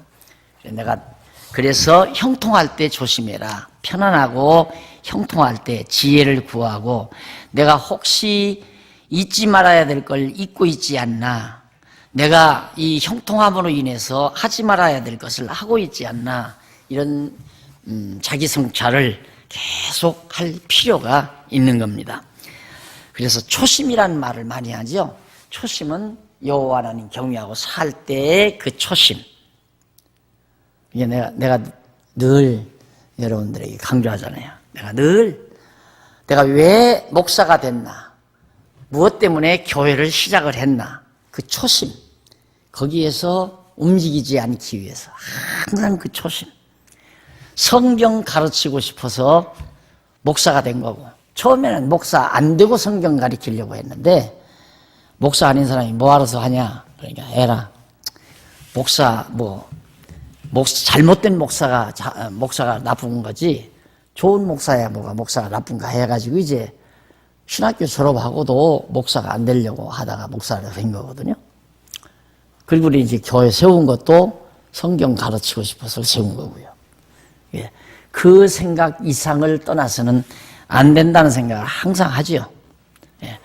그래서 형통할 때 조심해라. 편안하고 형통할 때 지혜를 구하고 내가 혹시 잊지 말아야 될 걸 잊고 있지 않나. 내가 이 형통함으로 인해서 하지 말아야 될 것을 하고 있지 않나. 이런 자기 성찰을 계속 할 필요가 있는 겁니다. 그래서 초심이라는 말을 많이 하죠. 초심은 여호와 하나님 경외하고 살 때의 그 초심. 이게 내가 늘 여러분들에게 강조하잖아요. 내가 왜 목사가 됐나? 무엇 때문에 교회를 시작을 했나? 그 초심. 거기에서 움직이지 않기 위해서 항상 그 초심. 성경 가르치고 싶어서 목사가 된 거고, 처음에는 목사 안 되고 성경 가르치려고 했는데 목사 아닌 사람이 뭐 알아서 하냐? 그러니까 에라. 잘못된 목사가 나쁜 거지, 좋은 목사야 뭐가 목사가 나쁜가 해가지고 이제 신학교 졸업하고도 목사가 안 되려고 하다가 목사가 된 거거든요. 그리고 이제 교회 세운 것도 성경 가르치고 싶어서 세운 거고요. 예. 그 생각 이상을 떠나서는 안 된다는 생각을 항상 하죠. 예.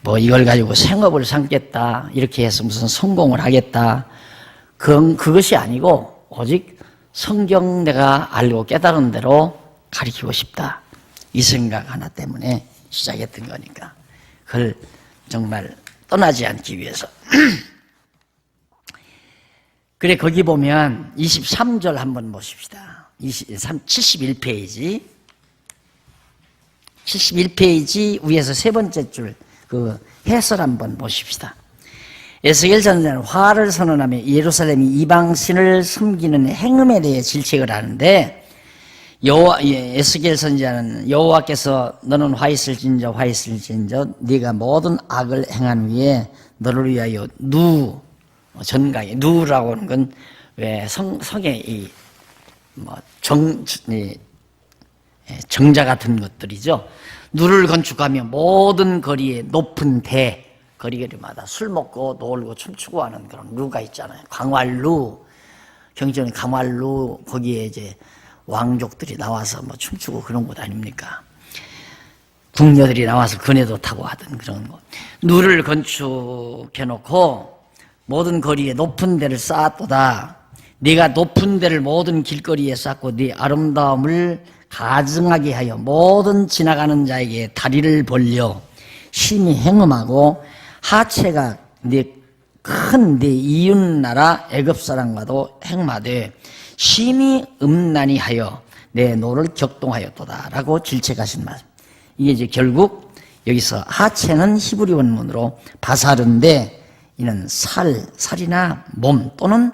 뭐 이걸 가지고 생업을 삼겠다, 이렇게 해서 무슨 성공을 하겠다, 그것이 아니고 오직 성경 내가 알고 깨달은 대로 가르치고 싶다, 이 생각 하나 때문에 시작했던 거니까 그걸 정말 떠나지 않기 위해서. 그래, 거기 보면 23절 한번 보십시다. 71페이지. 71페이지 위에서 세 번째 줄 그 해설 한번 보십시다. 에스겔 선지자는 화를 선언하며 예루살렘이 이방신을 섬기는 행음에 대해 질책을 하는데, 에스겔 선지자는 여호와께서 너는 화 있을진저 네가 모든 악을 행한 후에 너를 위하여 전강에, 누라고 하는 건 왜 성의 정자 같은 것들이죠. 누를 건축하며 모든 거리에 높은 거리마다 술 먹고 놀고 춤추고 하는 그런 루가 있잖아요. 강활루, 경전의 강활루, 거기에 이제 왕족들이 나와서 뭐 춤추고 그런 곳 아닙니까? 궁녀들이 나와서 그네도 타고 하던 그런 거. 누를 건축해놓고 모든 거리에 높은 데를 쌓았도다. 네가 높은 데를 모든 길거리에 쌓고 네 아름다움을 가증하게 하여 모든 지나가는 자에게 다리를 벌려 심히 행음하고 하체가 큰 네 이웃나라 애굽 사람과도 행음하되 심히 음란히 하여 내 노를 격동하였도다라고 질책하신 말씀. 이게 이제 결국 여기서 하체는 히브리 원문으로 바사르인데 이는 살이나 몸 또는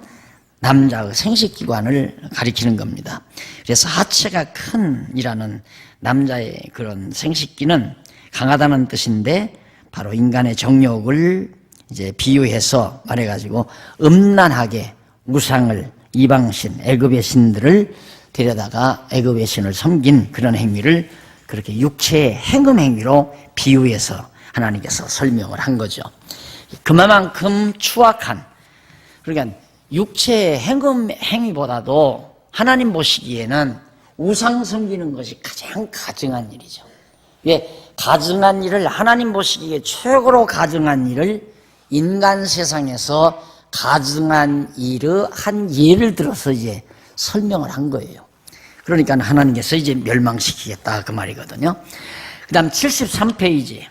남자의 생식기관을 가리키는 겁니다. 그래서 하체가 큰이라는 남자의 그런 생식기는 강하다는 뜻인데 바로 인간의 정욕을 이제 비유해서 말해가지고 음란하게 우상을 이방신, 애굽의 신들을 데려다가 애굽의 신을 섬긴 그런 행위를 그렇게 육체의 행음 행위로 비유해서 하나님께서 설명을 한 거죠. 그만큼 추악한, 그러니까 육체의 행음 행위보다도 하나님 보시기에는 우상 섬기는 것이 가장 가증한 일이죠. 왜? 가증한 일을 하나님 보시기에 최고로 가증한 일을 인간 세상에서 가증한 일의 한 예를 들어서 이제 설명을 한 거예요. 그러니까 하나님께서 이제 멸망시키겠다 그 말이거든요. 그 다음 73페이지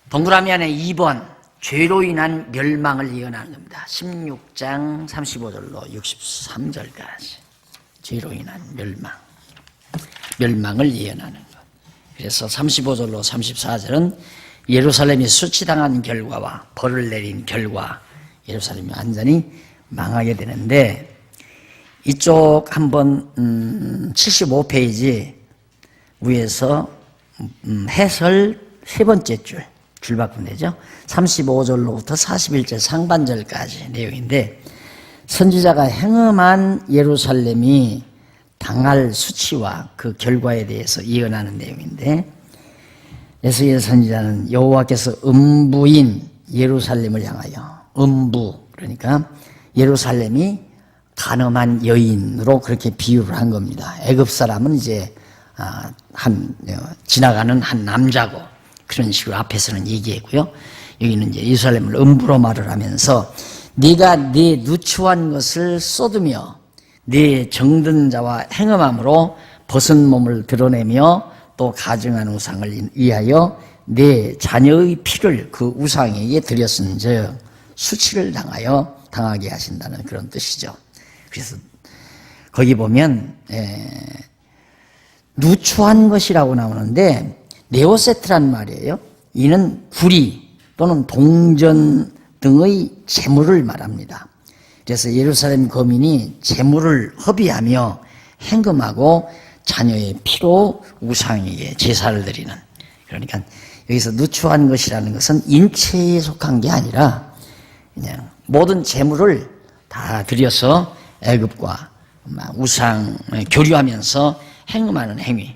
동그라미 안에 2번 죄로 인한 멸망을 예언하는 겁니다. 16장 35절로 63절까지 죄로 인한 멸망을 예언하는 것. 그래서 35절로 34절은 예루살렘이 수치당한 결과와 벌을 내린 결과, 예루살렘이 완전히 망하게 되는데 이쪽 한번 75페이지 위에서 해설 세 번째 줄 바꾸면 되죠. 35절로부터 41절 상반절까지 내용인데 선지자가 행음한 예루살렘이 당할 수치와 그 결과에 대해서 예언하는 내용인데 에스겔 선지자는 여호와께서 음부인 예루살렘을 향하여 음부 그러니까 예루살렘이 간음한 여인으로 그렇게 비유를 한 겁니다. 애굽 사람은 이제 지나가는 한 남자고 그런 식으로 앞에서는 얘기했고요. 여기는 이제 예루살렘을 음부로 말을 하면서 네가 네 누추한 것을 쏟으며 네 정든 자와 행음함으로 벗은 몸을 드러내며 또 가증한 우상을 위하여 내 자녀의 피를 그 우상에게 드렸은즉 수치를 당하게 하신다는 그런 뜻이죠. 그래서 거기 보면 누추한 것이라고 나오는데 네오세트란 말이에요. 이는 구리 또는 동전 등의 재물을 말합니다. 그래서 예루살렘 거민이 재물을 허비하며 행금하고 자녀의 피로 우상에게 제사를 드리는, 그러니까 여기서 누추한 것이라는 것은 인체에 속한 게 아니라 그냥 모든 재물을 다 들여서 애굽과 우상 교류하면서 행음하는 행위.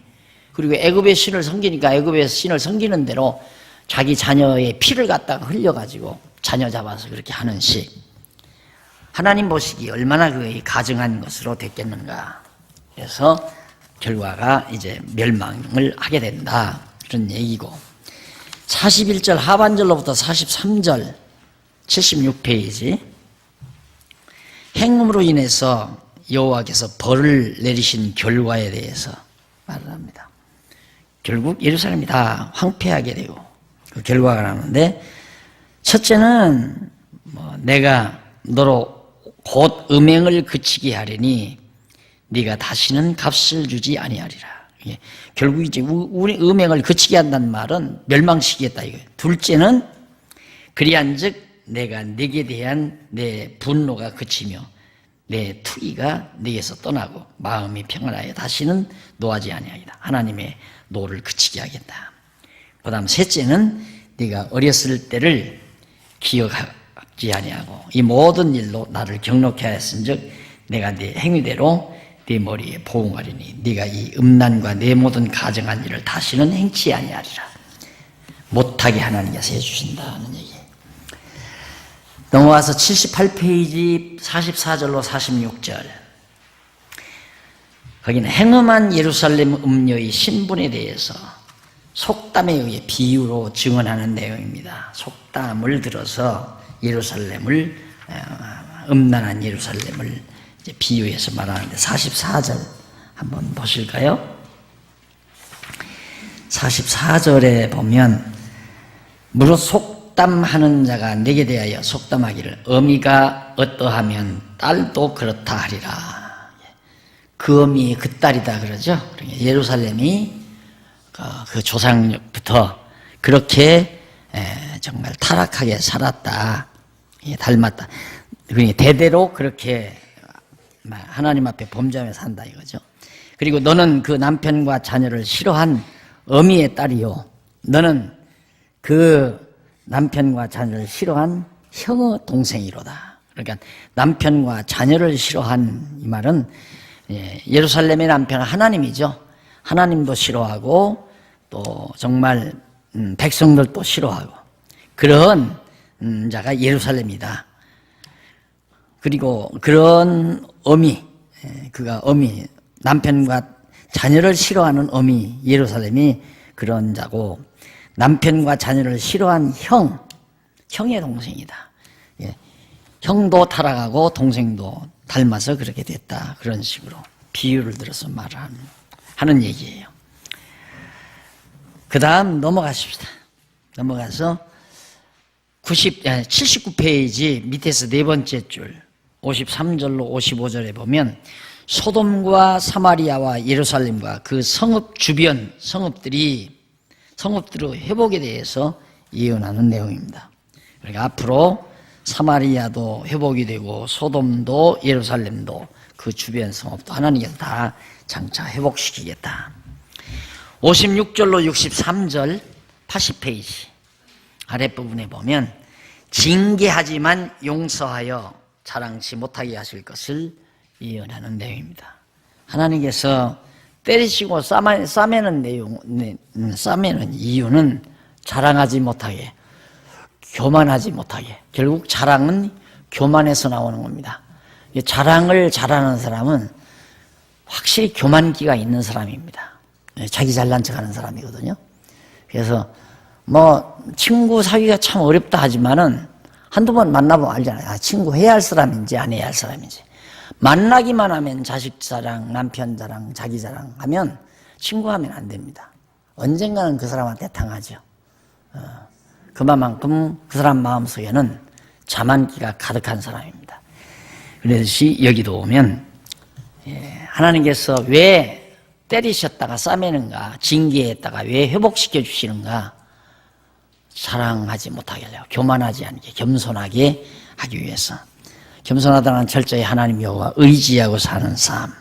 그리고 애굽의 신을 섬기니까 애굽의 신을 섬기는 대로 자기 자녀의 피를 갖다가 흘려가지고 자녀 잡아서 그렇게 하는 식. 하나님 보시기 얼마나 그의 가증한 것으로 됐겠는가. 그래서 결과가 이제 멸망을 하게 된다. 그런 얘기고. 41절 하반절로부터 43절 76페이지 행음으로 인해서 여호와께서 벌을 내리신 결과에 대해서 말을 합니다. 결국 예루살렘이 다 황폐하게 되고 그 결과가 나오는데 첫째는 내가 너로 곧 음행을 그치게 하리니 네가 다시는 값을 주지 아니하리라. 결국 이제 우리 음행을 그치게 한다는 말은 멸망시키겠다 이거예요. 둘째는 그리한즉 내가 네게 대한 내 분노가 그치며 내 투기가 네게서 떠나고 마음이 평안하여 다시는 노하지 아니하리라. 하나님의 노를 그치게 하겠다. 그 다음 셋째는 네가 어렸을 때를 기억하지 아니하고 이 모든 일로 나를 경록해 하였은즉 내가 네 행위대로 네 머리에 보응하리니 네가 이 음란과 내 모든 가증한 일을 다시는 행치 아니하리라. 못하게 하나님께서 해주신다는 얘기예요. 넘어와서 78페이지 44절로 46절 거기는 행음한 예루살렘 음녀의 신분에 대해서 속담에 의해 비유로 증언하는 내용입니다. 속담을 들어서 예루살렘을 음란한 예루살렘을 이제 비유해서 말하는데 44절 한번 보실까요? 44절에 보면 무릇 속담하는 자가 내게 대하여 속담하기를 어미가 어떠하면 딸도 그렇다 하리라. 그 어미 그 딸이다 그러죠. 예루살렘이 그 조상부터 그렇게 정말 타락하게 살았다, 닮았다. 그러니까 대대로 그렇게 하나님 앞에 범죄하며 산다 이거죠. 그리고 너는 그 남편과 자녀를 싫어한 어미의 딸이요, 너는 그 남편과 자녀를 싫어한 형의 동생이로다. 그러니까 남편과 자녀를 싫어한 이 말은 예루살렘의 남편은 하나님이죠. 하나님도 싫어하고 또 정말 백성들도 싫어하고 그런 자가 예루살렘이다. 그리고 그런 어미, 그가 어미, 남편과 자녀를 싫어하는 어미 예루살렘이 그런 자고, 남편과 자녀를 싫어한 형의 동생이다. 형도 타락하고 동생도 닮아서 그렇게 됐다. 그런 식으로 비유를 들어서 하는 얘기예요. 그 다음 넘어가십시다. 넘어가서 79페이지 밑에서 네 번째 줄 53절로 55절에 보면 소돔과 사마리아와 예루살렘과 그 성읍 주변 성읍들의 회복에 대해서 예언하는 내용입니다. 그러니까 앞으로 사마리아도 회복이 되고 소돔도 예루살렘도 그 주변 성읍도 하나님께서 다 장차 회복시키겠다. 56절로 63절 80페이지 아랫부분에 보면 징계하지만 용서하여 자랑치 못하게 하실 것을 예언하는 내용입니다. 하나님께서 때리시고 싸매는 이유는 자랑하지 못하게, 교만하지 못하게. 결국 자랑은 교만에서 나오는 겁니다. 자랑을 잘하는 사람은 확실히 교만기가 있는 사람입니다. 자기 잘난 척하는 사람이거든요. 그래서 친구 사귀기가 참 어렵다 하지만은 한두 번 만나보면 알잖아요. 친구 해야 할 사람인지 안 해야 할 사람인지. 만나기만 하면 자식 자랑, 남편 자랑, 자기 자랑 하면 친구하면 안 됩니다. 언젠가는 그 사람한테 당하죠. 그만큼 그 사람 마음속에는 자만기가 가득한 사람입니다. 그래서 여기도 오면 하나님께서 왜 때리셨다가 싸매는가, 징계했다가 왜 회복시켜 주시는가, 자랑하지 못하게 하려고, 교만하지 않게 겸손하게 하기 위해서. 겸손하다는 철저히 하나님 여호와 의지하고 사는 삶.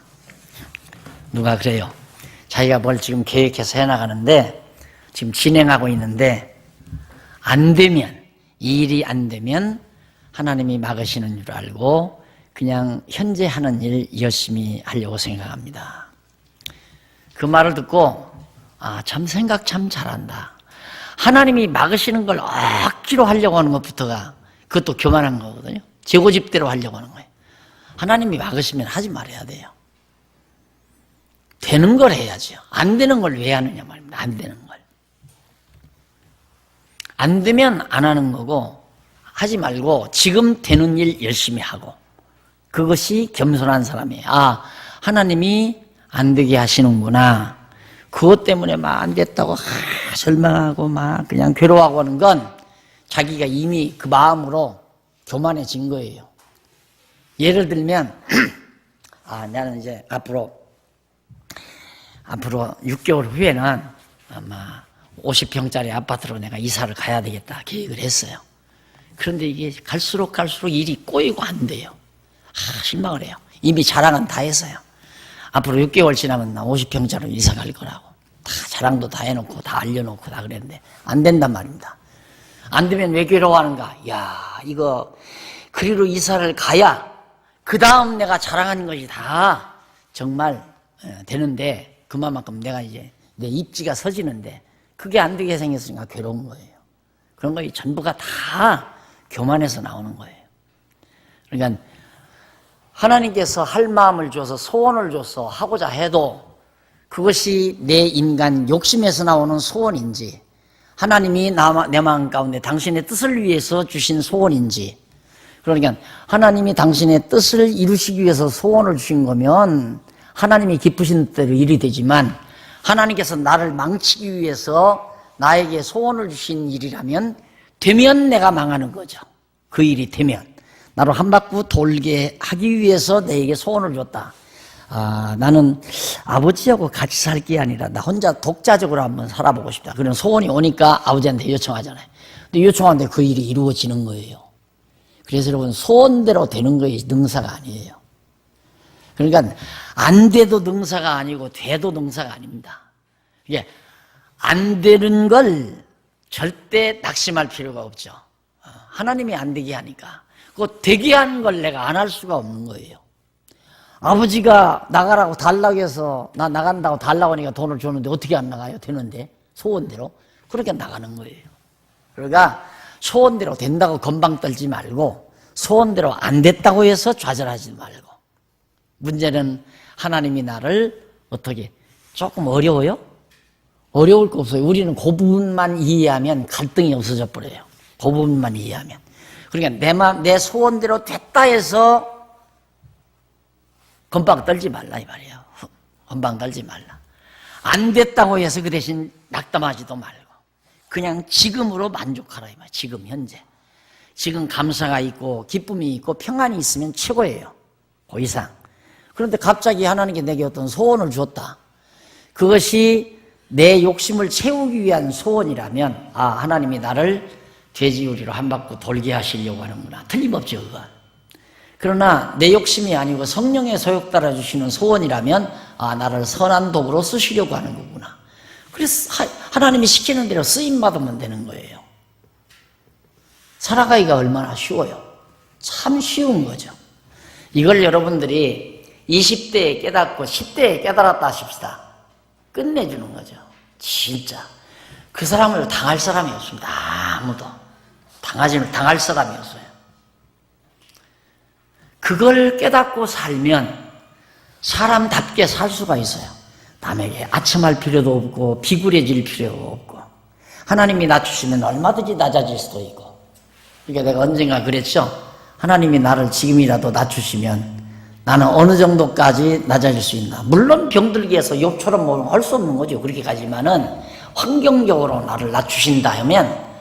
누가 그래요? 자기가 뭘 지금 계획해서 해나가는데 지금 진행하고 있는데 안 되면, 이 일이 안 되면 하나님이 막으시는 줄 알고 그냥 현재 하는 일 열심히 하려고 생각합니다. 그 말을 듣고 참 생각 참 잘한다. 하나님이 막으시는 걸 억지로 하려고 하는 것부터가 그것도 교만한 거거든요. 제 고집대로 하려고 하는 거예요. 하나님이 막으시면 하지 말아야 돼요. 되는 걸 해야죠. 안 되는 걸 왜 하느냐 말입니다. 안 되는 걸. 안 되면 안 하는 거고, 하지 말고 지금 되는 일 열심히 하고, 그것이 겸손한 사람이에요. 하나님이 안 되게 하시는구나. 그것 때문에 막 안 됐다고 절망하고 막 그냥 괴로워하고 하는 건 자기가 이미 그 마음으로 교만해진 거예요. 예를 들면 나는 이제 앞으로 6개월 후에는 아마 50평짜리 아파트로 내가 이사를 가야 되겠다 계획을 했어요. 그런데 이게 갈수록 일이 꼬이고 안 돼요. 실망을 해요. 이미 자랑은 다 했어요. 앞으로 6개월 지나면 나 50평짜리로 이사 갈 거라고. 다 자랑도 다 해놓고 다 알려놓고 다 그랬는데 안 된단 말입니다. 안 되면 왜 괴로워하는가? 이거 그리로 이사를 가야 그 다음 내가 자랑하는 것이 다 정말 되는데, 그만큼 내가 이제 내 입지가 서지는데 그게 안 되게 생겼으니까 괴로운 거예요. 그런 거 전부가 다 교만에서 나오는 거예요. 그러니까 하나님께서 할 마음을 줘서 소원을 줘서 하고자 해도 그것이 내 인간 욕심에서 나오는 소원인지 하나님이 내 마음 가운데 당신의 뜻을 위해서 주신 소원인지, 그러니까 하나님이 당신의 뜻을 이루시기 위해서 소원을 주신 거면 하나님이 기쁘신 대로 일이 되지만, 하나님께서 나를 망치기 위해서 나에게 소원을 주신 일이라면 되면 내가 망하는 거죠. 그 일이 되면 나로 한 바퀴 돌게 하기 위해서 내게 소원을 줬다. 나는 아버지하고 같이 살 게 아니라 나 혼자 독자적으로 한번 살아보고 싶다. 그런 소원이 오니까 아버지한테 요청하잖아요. 근데 요청하는데 그 일이 이루어지는 거예요. 그래서 여러분, 소원대로 되는 것이 능사가 아니에요. 그러니까 안 돼도 능사가 아니고 돼도 능사가 아닙니다. 이게 안 되는 걸 절대 낙심할 필요가 없죠. 하나님이 안 되게 하니까. 그 되게 하는 걸 내가 안 할 수가 없는 거예요. 아버지가 나가라고 달라고 해서 나 나간다고 달라고 하니까 돈을 줬는데 어떻게 안 나가요? 되는데 소원대로. 그렇게 나가는 거예요. 그러니까 소원대로 된다고 건방 떨지 말고 소원대로 안 됐다고 해서 좌절하지 말고. 문제는 하나님이 나를 어떻게, 조금 어려워요? 어려울 거 없어요. 우리는 그 부분만 이해하면 갈등이 없어져 버려요. 그 부분만 이해하면. 그러니까 내 소원대로 됐다 해서 건방 떨지 말라 이 말이에요. 건방 떨지 말라. 안 됐다고 해서 그 대신 낙담하지도 말고 그냥 지금으로 만족하라 이 말이에요. 지금 현재. 지금 감사가 있고 기쁨이 있고 평안이 있으면 최고예요. 그 이상. 그런데 갑자기 하나님께 내게 어떤 소원을 줬다. 그것이 내 욕심을 채우기 위한 소원이라면 하나님이 나를 돼지우리로 한 바퀴 돌게 하시려고 하는구나. 틀림없죠 그건. 그러나 내 욕심이 아니고 성령의 소욕 따라 주시는 소원이라면 나를 선한 도구로 쓰시려고 하는 거구나. 그래서 하나님이 시키는 대로 쓰임받으면 되는 거예요. 살아가기가 얼마나 쉬워요. 참 쉬운 거죠. 이걸 여러분들이 20대에 깨닫고 10대에 깨달았다 하십시다. 끝내주는 거죠. 진짜. 그 사람을 당할 사람이 없습니다. 아무도. 당할 사람이 없어요. 그걸 깨닫고 살면 사람답게 살 수가 있어요. 남에게 아첨할 필요도 없고 비굴해질 필요가 없고 하나님이 낮추시면 얼마든지 낮아질 수도 있고. 그러니까 내가 언젠가 그랬죠. 하나님이 나를 지금이라도 낮추시면 나는 어느 정도까지 낮아질 수 있나. 물론 병들게 해서 욥처럼 뭐 할 수 없는 거죠. 그렇게까지만은 환경적으로 나를 낮추신다 하면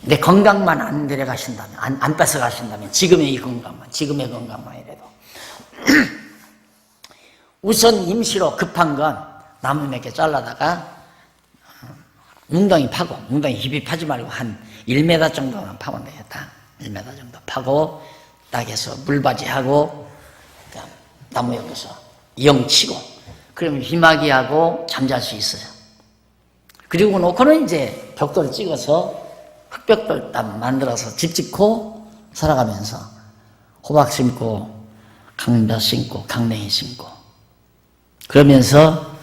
내 건강만 안 데려가신다면, 안 뺏어가신다면, 지금의 건강만 이래도. 우선 임시로 급한 건 나무 몇 개 잘라다가 웅덩이 파고, 웅덩이 깊이 파지 말고 한 1m 정도만 파면 되겠다. 1m 정도 파고, 딱 해서 물바지하고, 나무 옆에서 이영치고, 그러면 희마기하고 잠잘 수 있어요. 그리고 놓고는 이제 벽돌 찍어서 흙벽돌 딱 만들어서 집 짓고 살아가면서 호박 심고 강벼 심고 강냉이 심고 그러면서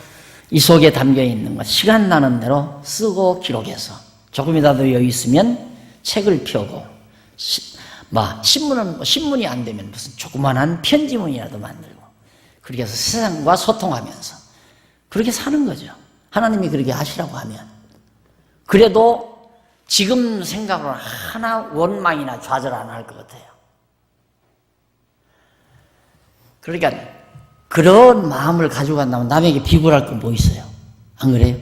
이 속에 담겨있는 것 시간 나는 대로 쓰고 기록해서 조금이라도 여유 있으면 책을 펴고 신문이 안 되면 무슨 조그만한 편지문이라도 만들고 그렇게 해서 세상과 소통하면서 그렇게 사는 거죠. 하나님이 그렇게 하시라고 하면. 그래도 지금 생각으로는 하나 원망이나 좌절 안 할 것 같아요. 그러니까 그런 마음을 가지고 간다면 남에게 비굴할 건 뭐 있어요? 안 그래요?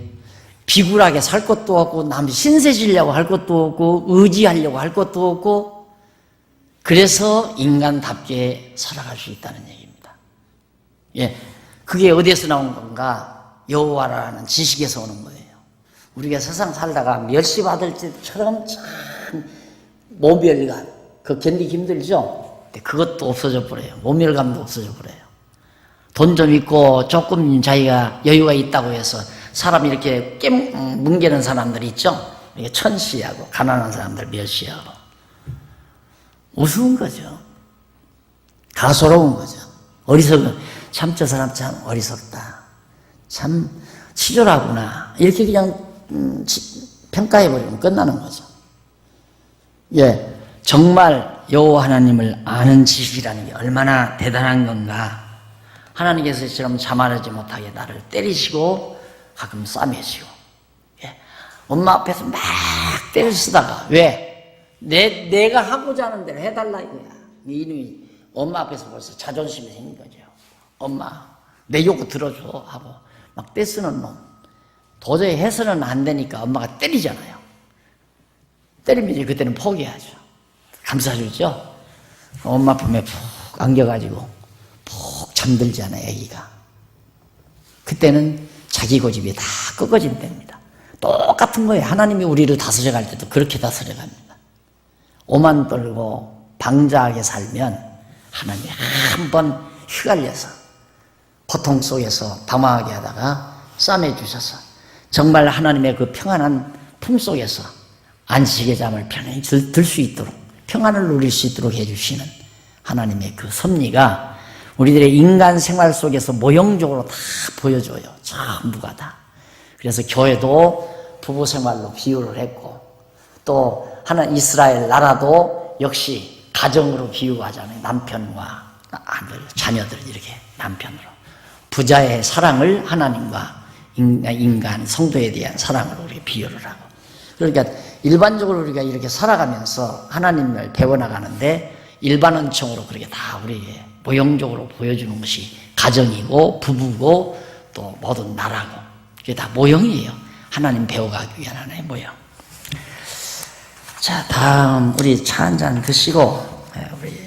비굴하게 살 것도 없고 남 신세지려고 할 것도 없고 의지하려고 할 것도 없고 그래서 인간답게 살아갈 수 있다는 얘기입니다. 예, 그게 어디에서 나온 건가? 여호와라는 지식에서 오는 거예요. 우리가 세상 살다가 멸시받을 때처럼 참 모멸감, 그거 견디기 힘들죠? 근데 그것도 없어져 버려요. 모멸감도 없어져 버려요. 돈 좀 있고 조금 자기가 여유가 있다고 해서 사람 이렇게 뭉개는 사람들이 있죠? 이게 천시하고 가난한 사람들 멸시하고 우스운 거죠. 가소로운 거죠. 어리석은 참 저 사람 참 어리석다. 참 치졸하구나. 이렇게 그냥 평가해버리면 끝나는 거죠. 예, 정말 여호와 하나님을 아는 지식이라는 게 얼마나 대단한 건가. 하나님께서 이처럼 자만하지 못하게 나를 때리시고 가끔 싸매시고, 예. 엄마 앞에서 막 때를 쓰다가 왜? 내가 하고자 하는 대로 해달라 이거야. 이놈이 엄마 앞에서 벌써 자존심이 생긴 거죠. 엄마 내 요구 들어줘 하고 막 떼쓰는 놈. 도저히 해서는 안 되니까 엄마가 때리잖아요. 때리면 이제 그때는 포기하죠. 감싸주죠. 엄마 품에 푹 안겨가지고 푹 잠들잖아요, 애기가. 그때는 자기 고집이 다 꺾어진답니다. 똑같은 거예요. 하나님이 우리를 다스려 갈 때도 그렇게 다스려 갑니다. 오만 떨고 방자하게 살면 하나님이 한번 휘갈려서 고통 속에서 방황하게 하다가 싸매 주셔서 정말 하나님의 그 평안한 품 속에서 안식의 잠을 편안히 들 수 있도록, 평안을 누릴 수 있도록 해주시는 하나님의 그 섭리가 우리들의 인간 생활 속에서 모형적으로 다 보여줘요. 전부가 다. 그래서 교회도 부부 생활로 비유를 했고, 또 하나 이스라엘 나라도 역시 가정으로 비유하잖아요. 남편과 아들, 자녀들 이렇게 남편으로. 부자의 사랑을 하나님과 인간, 성도에 대한 사랑으로 우리가 비유를 하고. 그러니까 일반적으로 우리가 이렇게 살아가면서 하나님을 배워나가는데 일반 은총으로 그렇게 다 우리에게 모형적으로 보여주는 것이 가정이고 부부고 또 모든 나라고, 그게 다 모형이에요. 하나님 배워가기 위한 하나의 모형. 자, 다음 우리 차 한잔 드시고 우리